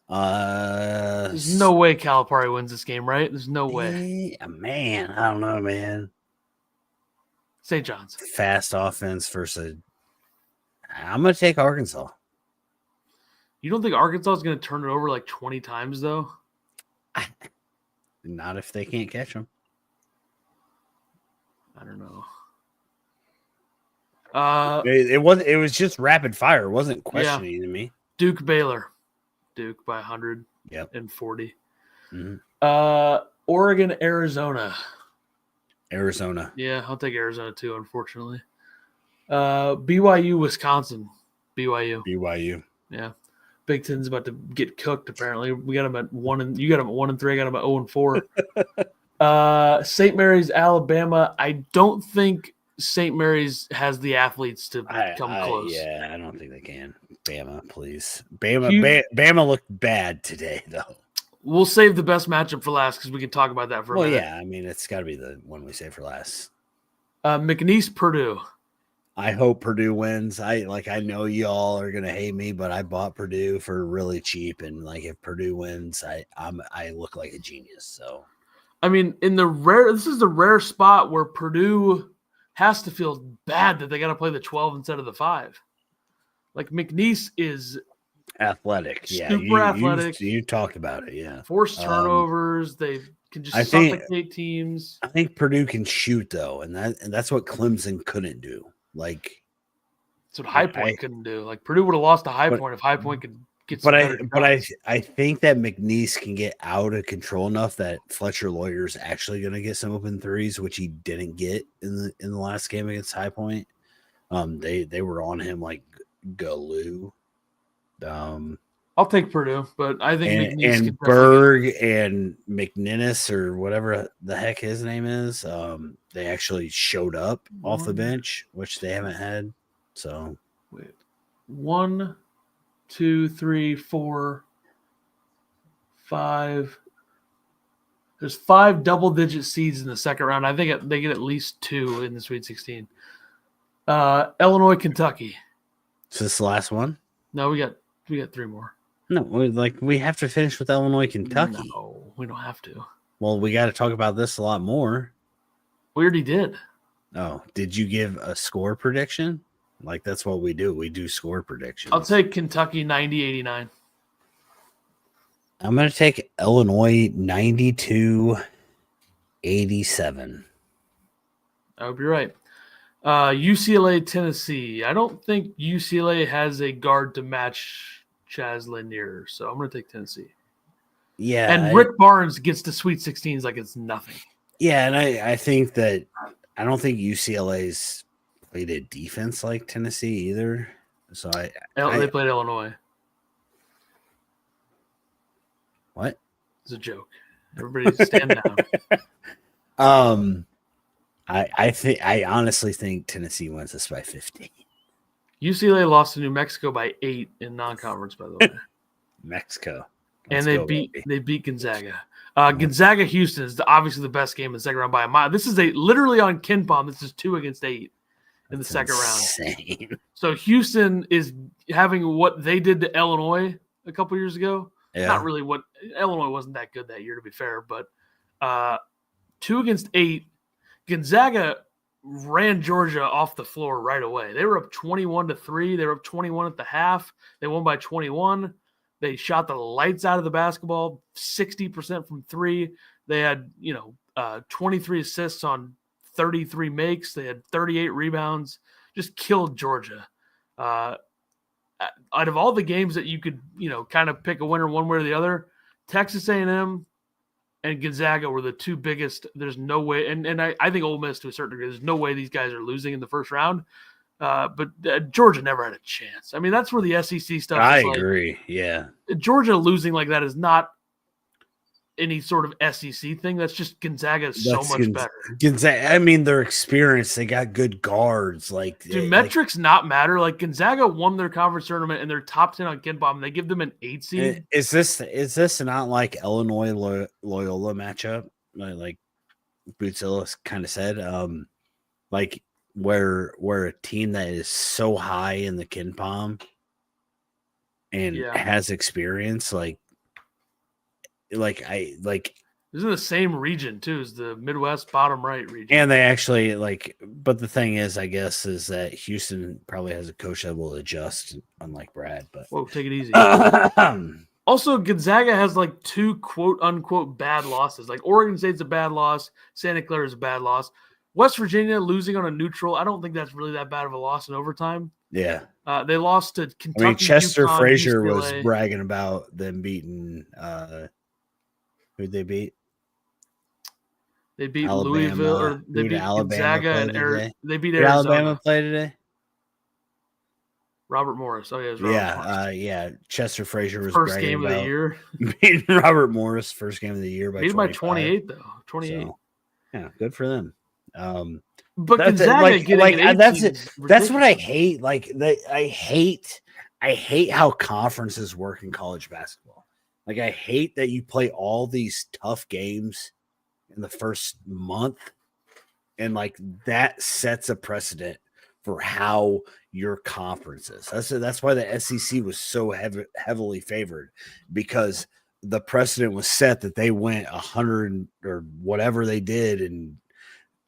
There's no way Calipari wins this game, right? There's no way. Man, I don't know, man. St. John's. Fast offense versus. I'm going to take Arkansas. You don't think Arkansas is going to turn it over like 20 times, though? Not if they can't catch them. I don't know. It was just rapid fire. It wasn't questioning to me. Duke, Baylor. Duke by 100. Yep. And 40. Mm-hmm. Oregon, Arizona. Arizona. Yeah, I'll take Arizona too, unfortunately. BYU, Wisconsin. BYU. Yeah. Big Ten's about to get cooked, apparently. We got them at 1 and you got them at 1 and 3. I got them at 0 and 4. St. Mary's, Alabama. I don't think St. Mary's has the athletes to come close. Yeah, I don't think they can. Bama, please. Bama looked bad today, though. We'll save the best matchup for last because we can talk about that for a minute. Well, yeah. I mean, it's got to be the one we save for last. McNeese, Purdue. I hope Purdue wins. I know y'all are gonna hate me, but I bought Purdue for really cheap, and if Purdue wins, I look like a genius. So, I mean, this is the rare spot where Purdue has to feel bad that they got to play the 12 instead of the 5. McNeese is athletic, super athletic. You talked about it, yeah. Forced turnovers, they can just suffocate teams. I think Purdue can shoot though, and that's what Clemson couldn't do. That's what High Point couldn't do. Purdue would have lost to High Point if High Point could I think that McNeese can get out of control enough that Fletcher Lawyer's actually going to get some open threes, which he didn't get in the last game against High Point. They were on him like glue. I'll take Purdue, but I think McNeese and Berg and McNinnis or whatever the heck his name is. They actually showed up off the bench, which they haven't had. So wait, 1, 2, 3, 4, 5. There's 5 double-digit seeds in the second round. I think they get at least 2 in the Sweet 16. Illinois, Kentucky. Is this the last one? No, we got 3 more. No, we have to finish with Illinois, Kentucky. No, we don't have to. Well, we got to talk about this a lot more. We already did. Oh, did you give a score prediction? Like, that's what we do. We do score predictions. I'll take Kentucky 90-89. I'm going to take Illinois 92-87. I hope you're right. UCLA, Tennessee. I don't think UCLA has a guard to match Chaz Lanier, so I'm going to take Tennessee. Yeah. And Rick Barnes gets to Sweet 16s like it's nothing. Yeah, and I think that I don't think UCLA's played a defense like Tennessee either. So they played Illinois. What? It's a joke. Everybody stand down. I honestly think Tennessee wins this by 50. UCLA lost to New Mexico by 8 in non-conference, by the way. Mexico. And they beat Gonzaga. Gonzaga Houston is obviously the best game in the second round by a mile. This is literally on KenPom. This is 2 against 8 in the second round. So Houston is having what they did to Illinois a couple years ago. Yeah. Not really what Illinois wasn't that good that year, to be fair, but 2 against 8. Gonzaga ran Georgia off the floor right away. They were up 21-3. They were up 21 at the half. They won by 21. They shot the lights out of the basketball, 60% from 3. They had, 23 assists on 33 makes. They had 38 rebounds. Just killed Georgia. Out of all the games that you could, kind of pick a winner one way or the other, Texas A&M and Gonzaga were the 2 biggest. There's no way, and I think Ole Miss to a certain degree, there's no way these guys are losing in the first round. But Georgia never had a chance. I mean, that's where the SEC stuff is. I agree. Yeah. Georgia losing like that is not any sort of SEC thing. That's just Gonzaga is so much better. Gonzaga, I mean, their experience, they got good guards. Do metrics not matter? Like Gonzaga won their conference tournament and they're top 10 on KenPom, and they give them an 8 seed. Is this not like Illinois Loyola matchup? Like Bootzilla kind of said, like where a team that is so high in the KenPom and has experience, like this is in the same region too as the Midwest bottom right region. And they actually but the thing is, I guess, is that Houston probably has a coach that will adjust, unlike Brad. But whoa, take it easy. Also, Gonzaga has 2 quote unquote bad losses. Like Oregon State's a bad loss, Santa Clara is a bad loss. West Virginia losing on a neutral, I don't think that's really that bad of a loss in overtime. Yeah. They lost to Kentucky. I mean, Chester UConn, Frazier UCLA. was bragging about them beating who'd they beat? They beat Alabama. Louisville, or they beat Gonzaga, and they beat Arizona. Alabama play today? Robert Morris. Oh, yeah, it was Robert Morris. Chester Frazier was first game of the year. Beating Robert Morris, first game of the year by 28, though. 28. So, yeah, good for them. But Gonzaga getting that's what I hate. I hate how conferences work in college basketball. Like, I hate that you play all these tough games in the first month, and that sets a precedent for how your conference is. That's why the SEC was so heavily favored, because the precedent was set that they went 100 or whatever they did, and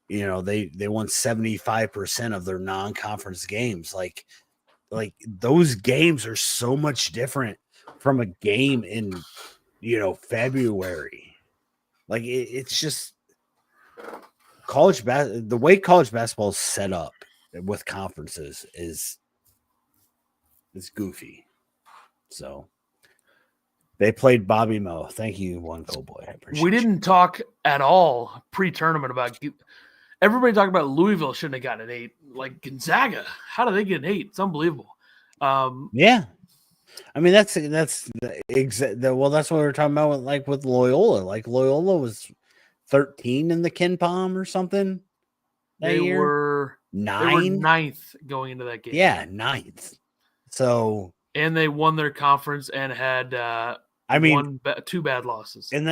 they won 75% of their non-conference games. Like those games are so much different from a game in February. Like it's just the way college basketball is set up with conferences is goofy. So They played Bobby Moe. Thank you, One Cold Boy. We didn't talk at all pre-tournament about. Everybody talked about Louisville shouldn't have gotten an 8. Like Gonzaga, how do they get an 8? It's unbelievable. Yeah, I mean that's well, that's what we were talking about with Loyola. Like Loyola was 13 in the Ken Pom or something. They were 9. They were 9th going into that game. Yeah, 9th. So and they won their conference and had 2 bad losses. And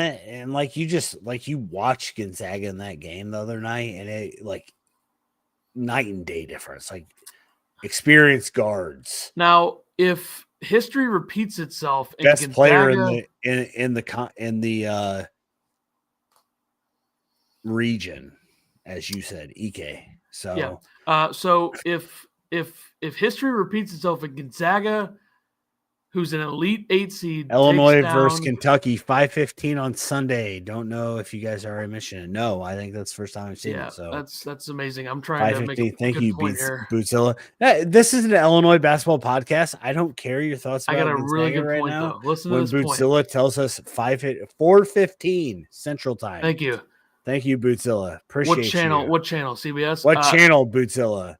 you watch Gonzaga in that game the other night, and it like night and day difference. Like experienced guards. Now, if history repeats itself, and best Gonzaga, player in the region, as you said, Ike. So yeah. So if history repeats itself, and Gonzaga, who's an Elite 8 seed, Illinois versus Kentucky, 5:15 on Sunday. Don't know if you guys are already mentioned it. No, I think that's the first time I've seen it. So that's amazing. I'm trying to make a Thank good you, point here. Bootzilla. This is an Illinois basketball podcast. I don't care your thoughts about I got a Gonzaga really good right point, now. though. Listen when to this Bootzilla point. tells us 4:15 Central Time. Thank you. Thank you, Bootzilla. Appreciate what channel? you. What channel? CBS. What channel, Bootzilla?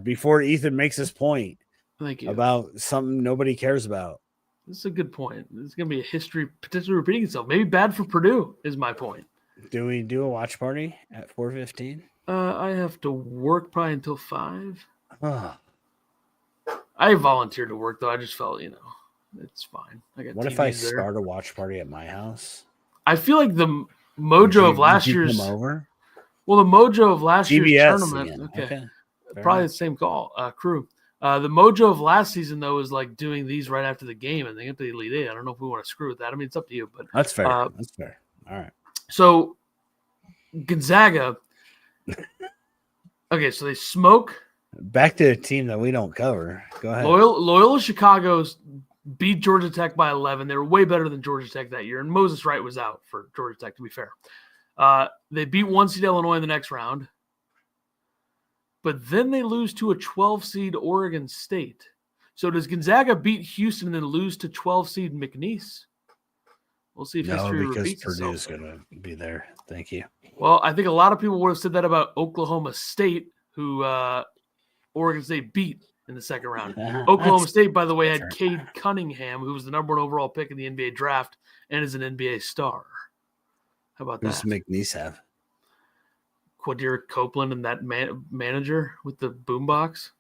Before Ethan makes his point. Thank you. About something nobody cares about. This is a good point. This is going to be a history potentially repeating itself. Maybe bad for Purdue is my point. Do we do a watch party at 4:15? I have to work probably until 5. I volunteered to work though. I just felt, it's fine. I got. What TVs if I there. start a watch party at my house? I feel like the mojo of last year's. Come over? Well, the mojo of last year's tournament. Again. Okay. Probably the same crew. The mojo of last season, though, is like doing these right after the game, and they get to the Elite 8. I don't know if we want to screw with that. I mean, it's up to you, but that's fair. That's fair. All right. So Gonzaga. Okay, so they smoke. Back to a team that we don't cover. Go ahead. Loyola Chicago's beat Georgia Tech by 11. They were way better than Georgia Tech that year, and Moses Wright was out for Georgia Tech, to be fair. They beat 1 seed Illinois in the next round. But then they lose to a 12 seed Oregon State. So does Gonzaga beat Houston and then lose to 12 seed McNeese? We'll see if history repeats itself. Purdue's going to be there. Thank you. Well, I think a lot of people would have said that about Oklahoma State, who Oregon State beat in the second round. Oklahoma State, by the way, had Cade Cunningham, who was the number 1 overall pick in the NBA draft and is an NBA star. How about that? Who's McNeese have? Quadir Copeland and that manager with the boombox.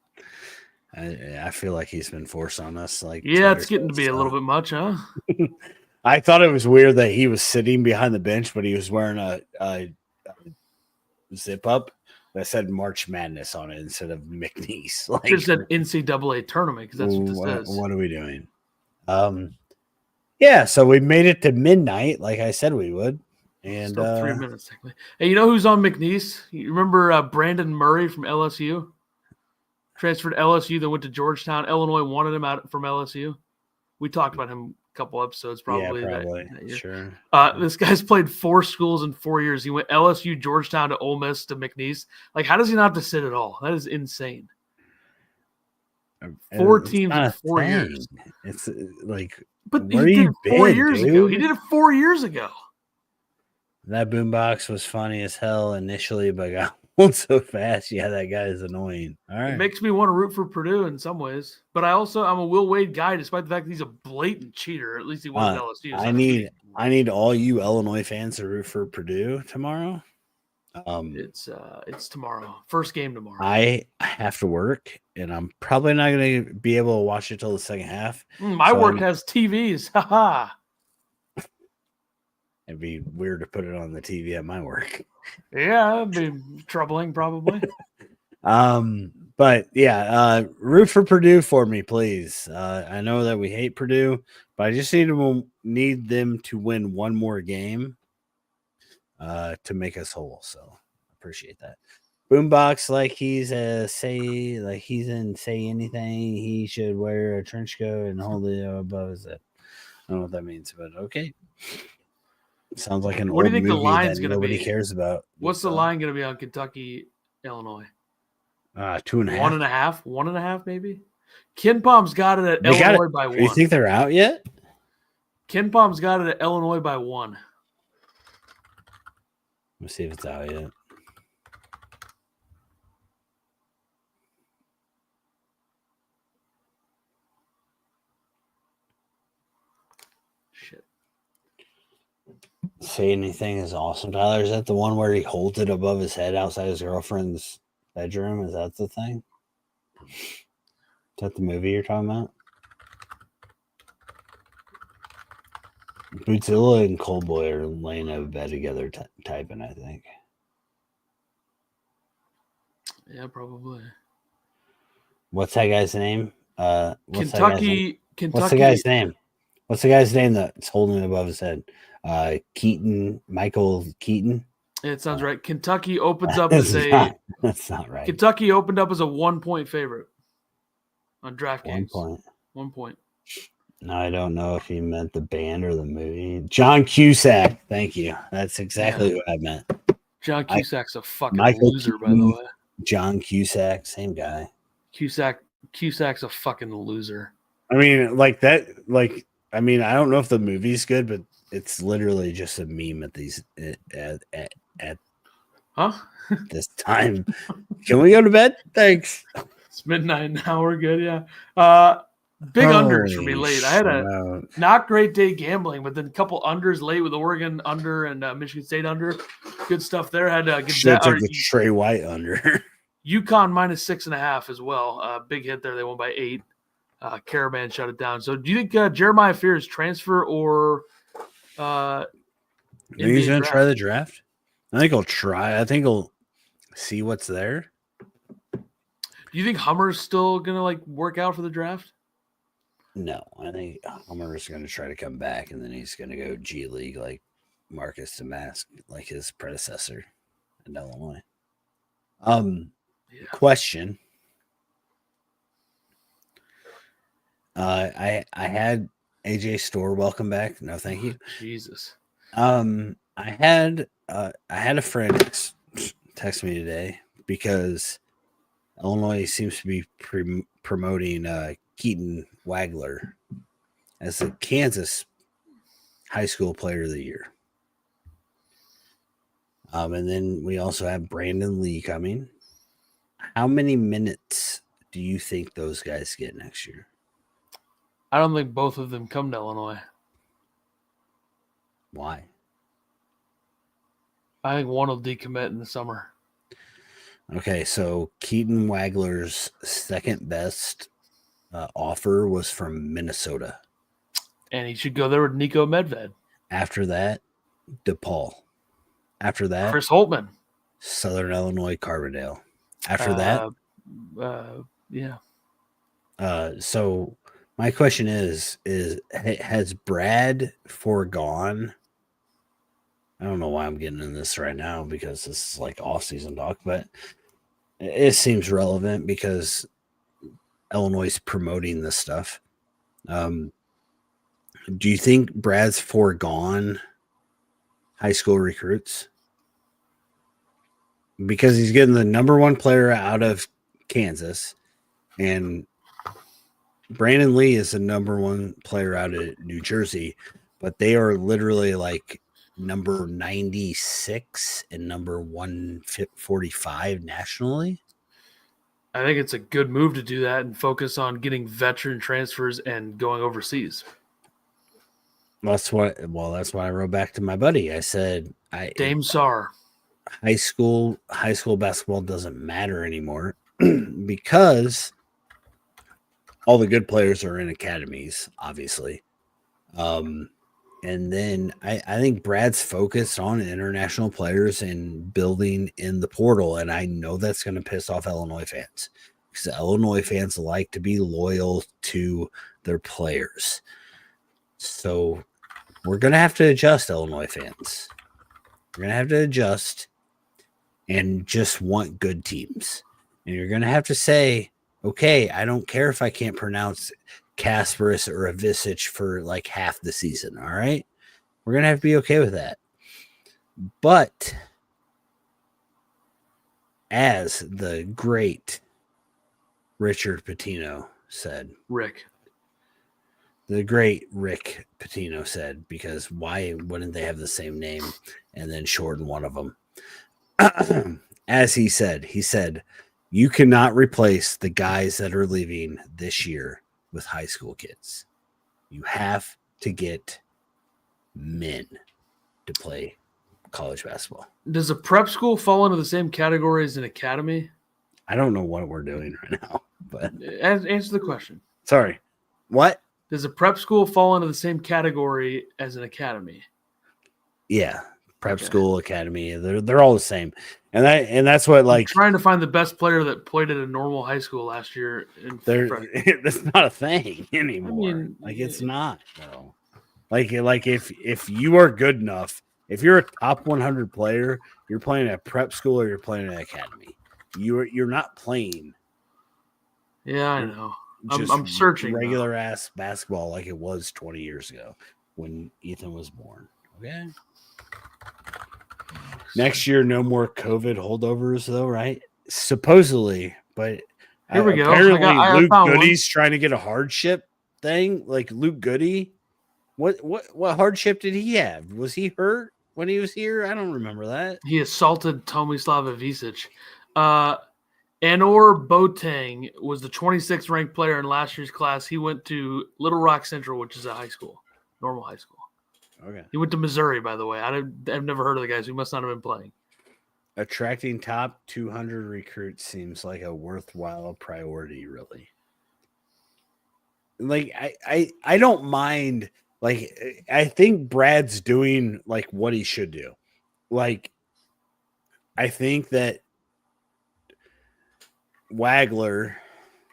I feel like he's been forced on us. It's getting to be a little bit much, huh? I thought it was weird that he was sitting behind the bench, but he was wearing a zip up that said March Madness on it instead of McNeese. It said NCAA tournament because that's what this says. What are we doing? Yeah, so we made it to midnight, like I said we would. And 3 minutes, technically. Hey, you know who's on McNeese? You remember Brandon Murray from LSU? Transferred to LSU, then went to Georgetown. Illinois wanted him out from LSU. We talked about him a couple episodes, probably. Yeah, probably. That year. Sure. This guy's played 4 schools in 4 years. He went LSU, Georgetown to Ole Miss to McNeese. Like, how does he not have to sit at all? That is insane. 4 teams in 4 years. It's like, but he did it 4 years ago. He did it 4 years ago. That boombox was funny as hell initially, but got old so fast. Yeah, that guy is annoying. All right. It makes me want to root for Purdue in some ways. But I'm a Will Wade guy, despite the fact that he's a blatant cheater. At least he was LSU. So I need all you Illinois fans to root for Purdue tomorrow. It's tomorrow. First game tomorrow. I have to work, and I'm probably not going to be able to watch it till the second half. My work has TVs. Haha. It'd be weird to put it on the TV at my work. Yeah, it'd be troubling, probably. But yeah, root for Purdue for me, please. I know that we hate Purdue, but I just need them to win one more game to make us whole. So appreciate that. Boombox, like he's he didn't say anything. He should wear a trench coat and hold it above his head. I don't know what that means, but okay. Sounds like an what old do you think movie the line's that going to be? Nobody cares about. What's the line going to be on Kentucky, Illinois? 2.5. 1.5? 1.5, maybe? Ken Palm's got it at Illinois by 1. Do you think they're out yet? Ken Palm's got it at Illinois by 1. Let's see if it's out yet. Shit. Say Anything is awesome, Tyler. Is that the one where he holds it above his head outside his girlfriend's bedroom? Is that the thing? Is that the movie you're talking about? Bootzilla and Coldboy are laying in a bed together typing, I think. Yeah, probably. What's that guy's name? Kentucky. What's the guy's name? What's the guy's name that's holding it above his head? Michael Keaton. It sounds right. Kentucky opens up as that's not right. Kentucky opened up as a 1-point favorite on DraftKings. 1 point. 1 point. No, I don't know if he meant the band or the movie. John Cusack. Thank you. That's exactly what I meant. John Cusack's a fucking Michael loser, Keaton, by the way. John Cusack, same guy. Cusack's a fucking loser. I mean, I don't know if the movie's good, but it's literally just a meme at these at this time. Can we go to bed? Thanks. It's midnight now. We're good. Yeah. Big unders for me late. I had a not great day gambling, but then a couple unders late with Oregon under and Michigan State under. Good stuff there. Had to get the Trey White under. UConn -6.5 as well. Big hit there. They won by 8. Caravan shut it down. So do you think Jeremiah Fears transfer or he's going to try the draft? I think he'll try. I think he'll see what's there. Do you think Hummer's still going to work out for the draft? No, I think Hummer's going to try to come back, and then he's going to go G League like Marcus Damask, like his predecessor in Illinois. Question. I had AJ Storr welcome back. No, thank you. Jesus. I had a friend text me today because Illinois seems to be promoting Keaton Wagler as the Kansas High School Player of the Year. And then we also have Brandon Lee coming. How many minutes do you think those guys get next year? I don't think both of them come to Illinois. Why? I think one will decommit in the summer. Okay, so Keaton Wagler's second best offer was from Minnesota. And he should go there with Nico Medved. After that, DePaul. After that, Chris Holtman. Southern Illinois Carbondale. After that, yeah. So my question is has Brad foregone? I don't know why I'm getting in this right now because this is like off-season talk, but it seems relevant because Illinois is promoting this stuff. Do you think Brad's foregone high school recruits? Because he's getting the number one player out of Kansas, and Brandon Lee is the number one player out of New Jersey, but they are literally like number 96 and number 145 nationally. I think it's a good move to do that and focus on getting veteran transfers and going overseas. That's why I wrote back to my buddy. I said, Dame Sarr. High school basketball doesn't matter anymore because all the good players are in academies, obviously. And then I think Brad's focused on international players and building in the portal. And I know that's going to piss off Illinois fans because Illinois fans like to be loyal to their players. So we're going to have to adjust, Illinois fans. We're going to have to adjust and just want good teams. And you're going to have to say, okay, I don't care if I can't pronounce Kasparis or Avicic for like half the season. All right. We're going to have to be okay with that. But as the great Richard Pitino said, Rick, The great Rick Pitino said, because why wouldn't they have the same name and then shorten one of them? As he said, you cannot replace the guys that are leaving this year with high school kids. You have to get men to play college basketball. Does a prep school fall into the same category as an academy? I don't know what we're doing right now, but answer the question. Sorry. What? Does a prep school fall into the same category as an academy? Yeah. Prep school, academy, they're all the same. And that's what, like, I'm trying to find the best player that played at a normal high school last year. That's not a thing anymore. I mean, like, it's not, though. Like if you are good enough, if you're a top 100 player, you're playing at prep school or you're playing at academy. You're not playing. Yeah, I know. I'm searching regular ass basketball like it was 20 years ago when Ethan was born. Okay. Next year, no more COVID holdovers, though, right? Supposedly, but here we go. Apparently, Luke Goody's trying to get a hardship thing. Like Luke Goody, what hardship did he have? Was he hurt when he was here? I don't remember that. He assaulted Tomislav Ivisic. Anor Boateng was the 26th ranked player in last year's class. He went to Little Rock Central, which is a high school, normal high school. Okay. He went to Missouri, by the way. I've never heard of the guys. He must not have been playing. Attracting top 200 recruits seems like a worthwhile priority, really. Like, I don't mind. Like, I think Brad's doing, like, what he should do. Like, I think that Wagler,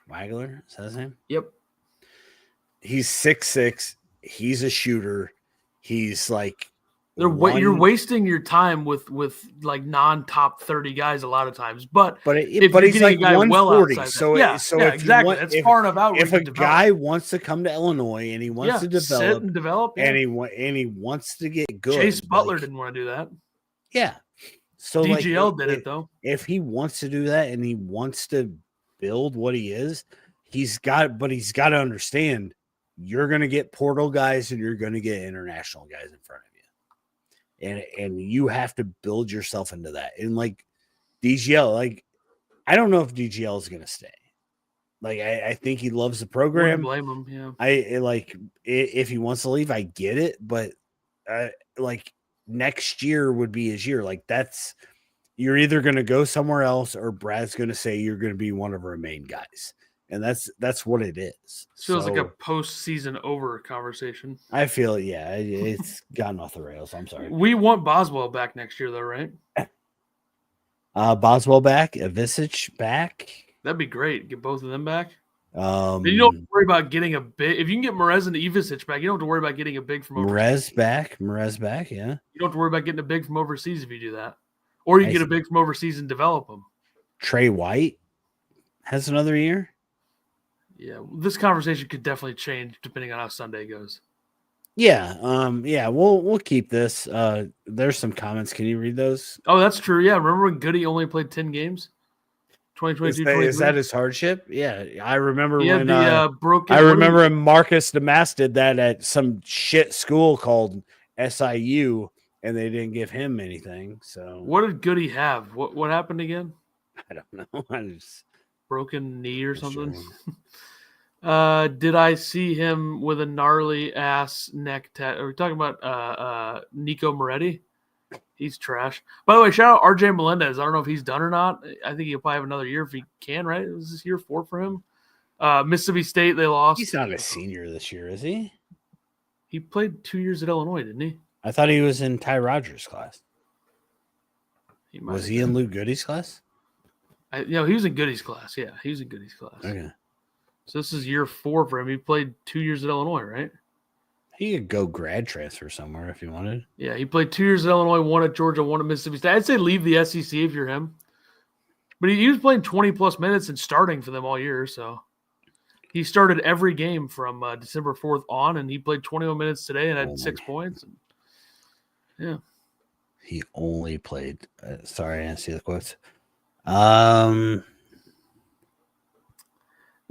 is that his name? Yep. He's 6'6". He's a shooter. He's like you're wasting your time with like non-top 30 guys a lot of times. But he's like 140. Exactly. That's far enough out. If a guy wants to come to Illinois and he wants to develop, and he wants to get good, Chase Butler didn't want to do that. Yeah. So DGL did it though. If he wants to do that and he wants to build what he is, he's got to understand. You're going to get portal guys and you're going to get international guys in front of you. And you have to build yourself into that. And like DGL, like, I don't know if DGL is going to stay. Like, I think he loves the program. Blame him. Yeah. If he wants to leave, I get it. But like next year would be his year. Like you're either going to go somewhere else or Brad's going to say you're going to be one of our main guys. And that's what it is. Feels like a postseason over conversation. I feel, yeah, it's gotten off the rails. I'm sorry. We want Boswell back next year, though, right? Boswell back, Ivisic back. That'd be great. Get both of them back. You don't have to worry about getting a big. If you can get Merez and Ivisic back, you don't have to worry about getting a big from overseas. Merez back, yeah. You don't have to worry about getting a big from overseas if you do that. Or you get a big from overseas and develop them. Trey White has another year. Yeah, this conversation could definitely change depending on how Sunday goes. Yeah, we'll keep this. There's some comments. Can you read those? Oh, that's true. Yeah, remember when Goody only played 10 games? 2022. Is that his hardship? Yeah, I remember when broken. I remember when Marcus Damas did that at some shit school called SIU, and they didn't give him anything. So what did Goody have? What happened again? I don't know. Broken knee or something. Did I see him with a gnarly ass neck tat? Are we talking about Nico Moretti? He's trash. By the way, shout out RJ Melendez. I don't know if he's done or not. I think he'll probably have another year if he can, right? This is year 4 for him. Mississippi State, they lost. He's not a senior this year, is he? He played 2 years at Illinois, didn't he? I thought he was in Ty Rogers' class. Was he in Luke Goody's class? He was in Goody's class. Yeah, he was in Goody's class. Okay. So this is year 4 for him. He played 2 years at Illinois, right? He could go grad transfer somewhere if he wanted. Yeah, he played 2 years at Illinois, 1 at Georgia, 1 at Mississippi State. I'd say leave the SEC if you're him. But he was playing 20-plus minutes and starting for them all year. So he started every game from December 4th on, and he played 21 minutes today and had 6 points. And, yeah. He only played sorry, I didn't see the quotes. We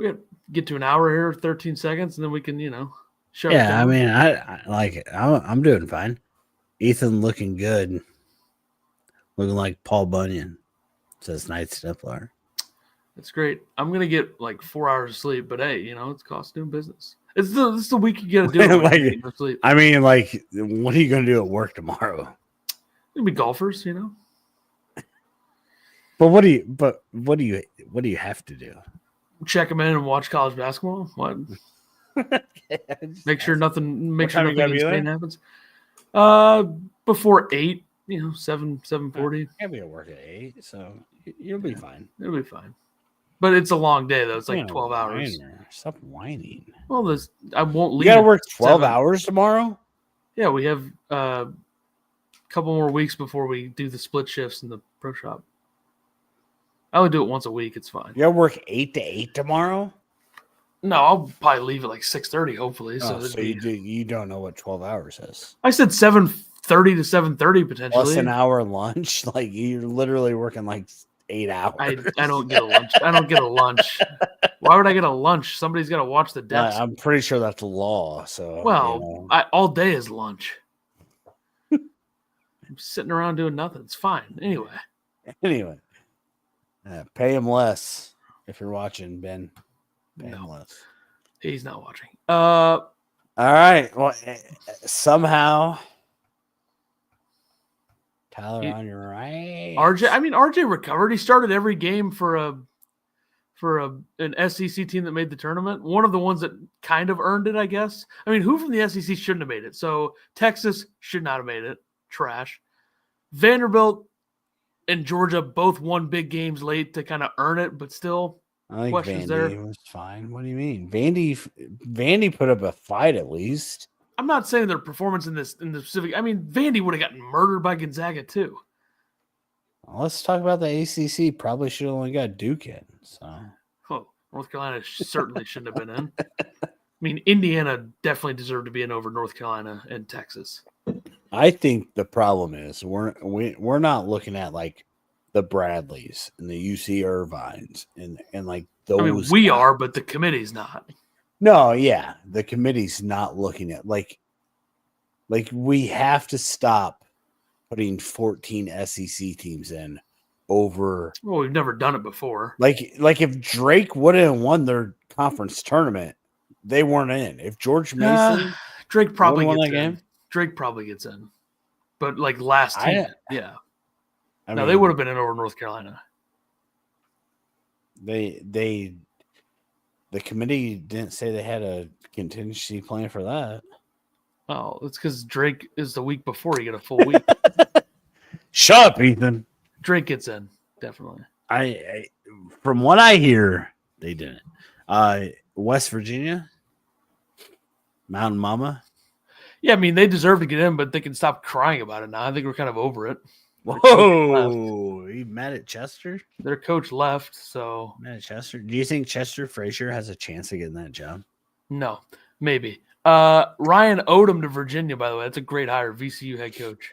have to get to an hour here, 13 seconds, and then we can, Yeah, I mean, I like it. I'm doing fine. Ethan looking good, looking like Paul Bunyan, says Night Sniffler. That's great. I'm gonna get like 4 hours of sleep, but hey, it's cost doing business. It's the week you gotta do it. Like, no sleep. I mean, like, what are you gonna do at work tomorrow? It'll be golfers, But what do you have to do? Check them in and watch college basketball. What? Make sure nothing insane happens. Before 8, 7:40. I'll be at work at 8, so you'll be fine. It'll be fine. But it's a long day though. It's like 12 hours. Stop whining. Well, I won't leave. You gotta work 12 hours tomorrow? Yeah, we have a couple more weeks before we do the split shifts in the pro shop. I would do it once a week. It's fine. You gotta work 8 to 8 tomorrow? No, I'll probably leave at like 6:30, hopefully. So you don't know what 12 hours is. I said 7:30 to 7:30 potentially. Plus an hour lunch. Like you're literally working like 8 hours. I don't get a lunch. I don't get a lunch. Why would I get a lunch? Somebody's got to watch the desk. I'm pretty sure that's law. So all day is lunch. I'm sitting around doing nothing. It's fine. Anyway, pay him less if you're watching, Ben. Pay him less. He's not watching. All right. Well, somehow. Tyler on your right. RJ recovered. He started every game for an SEC team that made the tournament. One of the ones that kind of earned it, I guess. I mean, who from the SEC shouldn't have made it? So Texas should not have made it. Trash. Vanderbilt and Georgia both won big games late to kind of earn it, but still I think questions Vandy was fine. What do you mean? Vandy put up a fight at least. I'm not saying their performance in the specific. I mean, Vandy would have gotten murdered by Gonzaga too. Well, let's talk about the ACC. Probably should have only got Duke in. So, North Carolina certainly shouldn't have been in. I mean, Indiana definitely deserved to be in over North Carolina and Texas. I think the problem is we're not looking at like the Bradleys and the UC Irvines and like those. I mean, we are, but the committee's not. No, yeah, the committee's not looking at like we have to stop putting 14 SEC teams in over. Well, we've never done it before. Like if Drake would have won their conference tournament, they weren't in. If George Mason, Drake probably gets in. Game? Drake probably gets in, but like last team, yeah. I mean, they would have been in over North Carolina. The committee didn't say they had a contingency plan for that. Oh, it's because Drake is the week before you get a full week. Shut up, Ethan. Drake gets in, definitely. I from what I hear, they didn't. West Virginia, Mountain Mama. Yeah, I mean, they deserve to get in, but they can stop crying about it now. I think we're kind of over it. Whoa! Are you mad at Chester? Their coach left, so mad at Chester. Do you think Chester Frazier has a chance of getting that job? No, maybe. Ryan Odom to Virginia, by the way. That's a great hire, VCU head coach.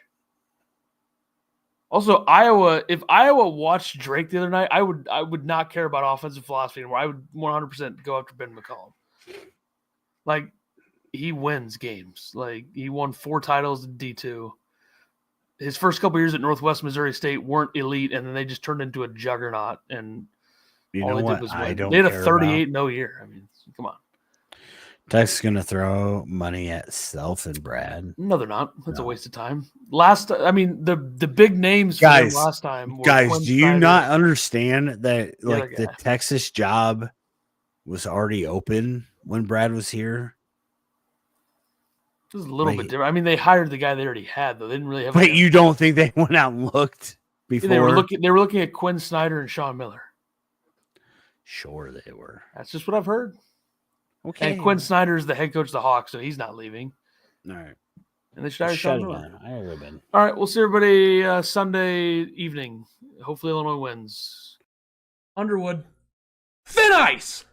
Also, Iowa. If Iowa watched Drake the other night, I would not care about offensive philosophy anymore. I would 100% go after Ben McCollum. Like, he wins games. Like, he won 4 titles in D2. His first couple years at Northwest Missouri State weren't elite, and then they just turned into a juggernaut. And all they did was win. They had a 38-0 year. I mean, come on. Tech's going to throw money at Self and Brad. No, they're not. That's a waste of time. The big names for them last time were guys, Quinn do you Snyder. not understand that the Texas job was already open when Brad was here? This is a little bit different. I mean, they hired the guy they already had, though. They didn't really have. But you don't think they went out and looked before? They were looking at Quinn Snyder and Sean Miller. Sure, they were. That's just what I've heard. Okay. And Quinn Snyder is the head coach of the Hawks, so he's not leaving. All right. And they should hire Sean Miller. I have been. All right, we'll see everybody Sunday evening. Hopefully, Illinois wins. Underwood. Thin ice.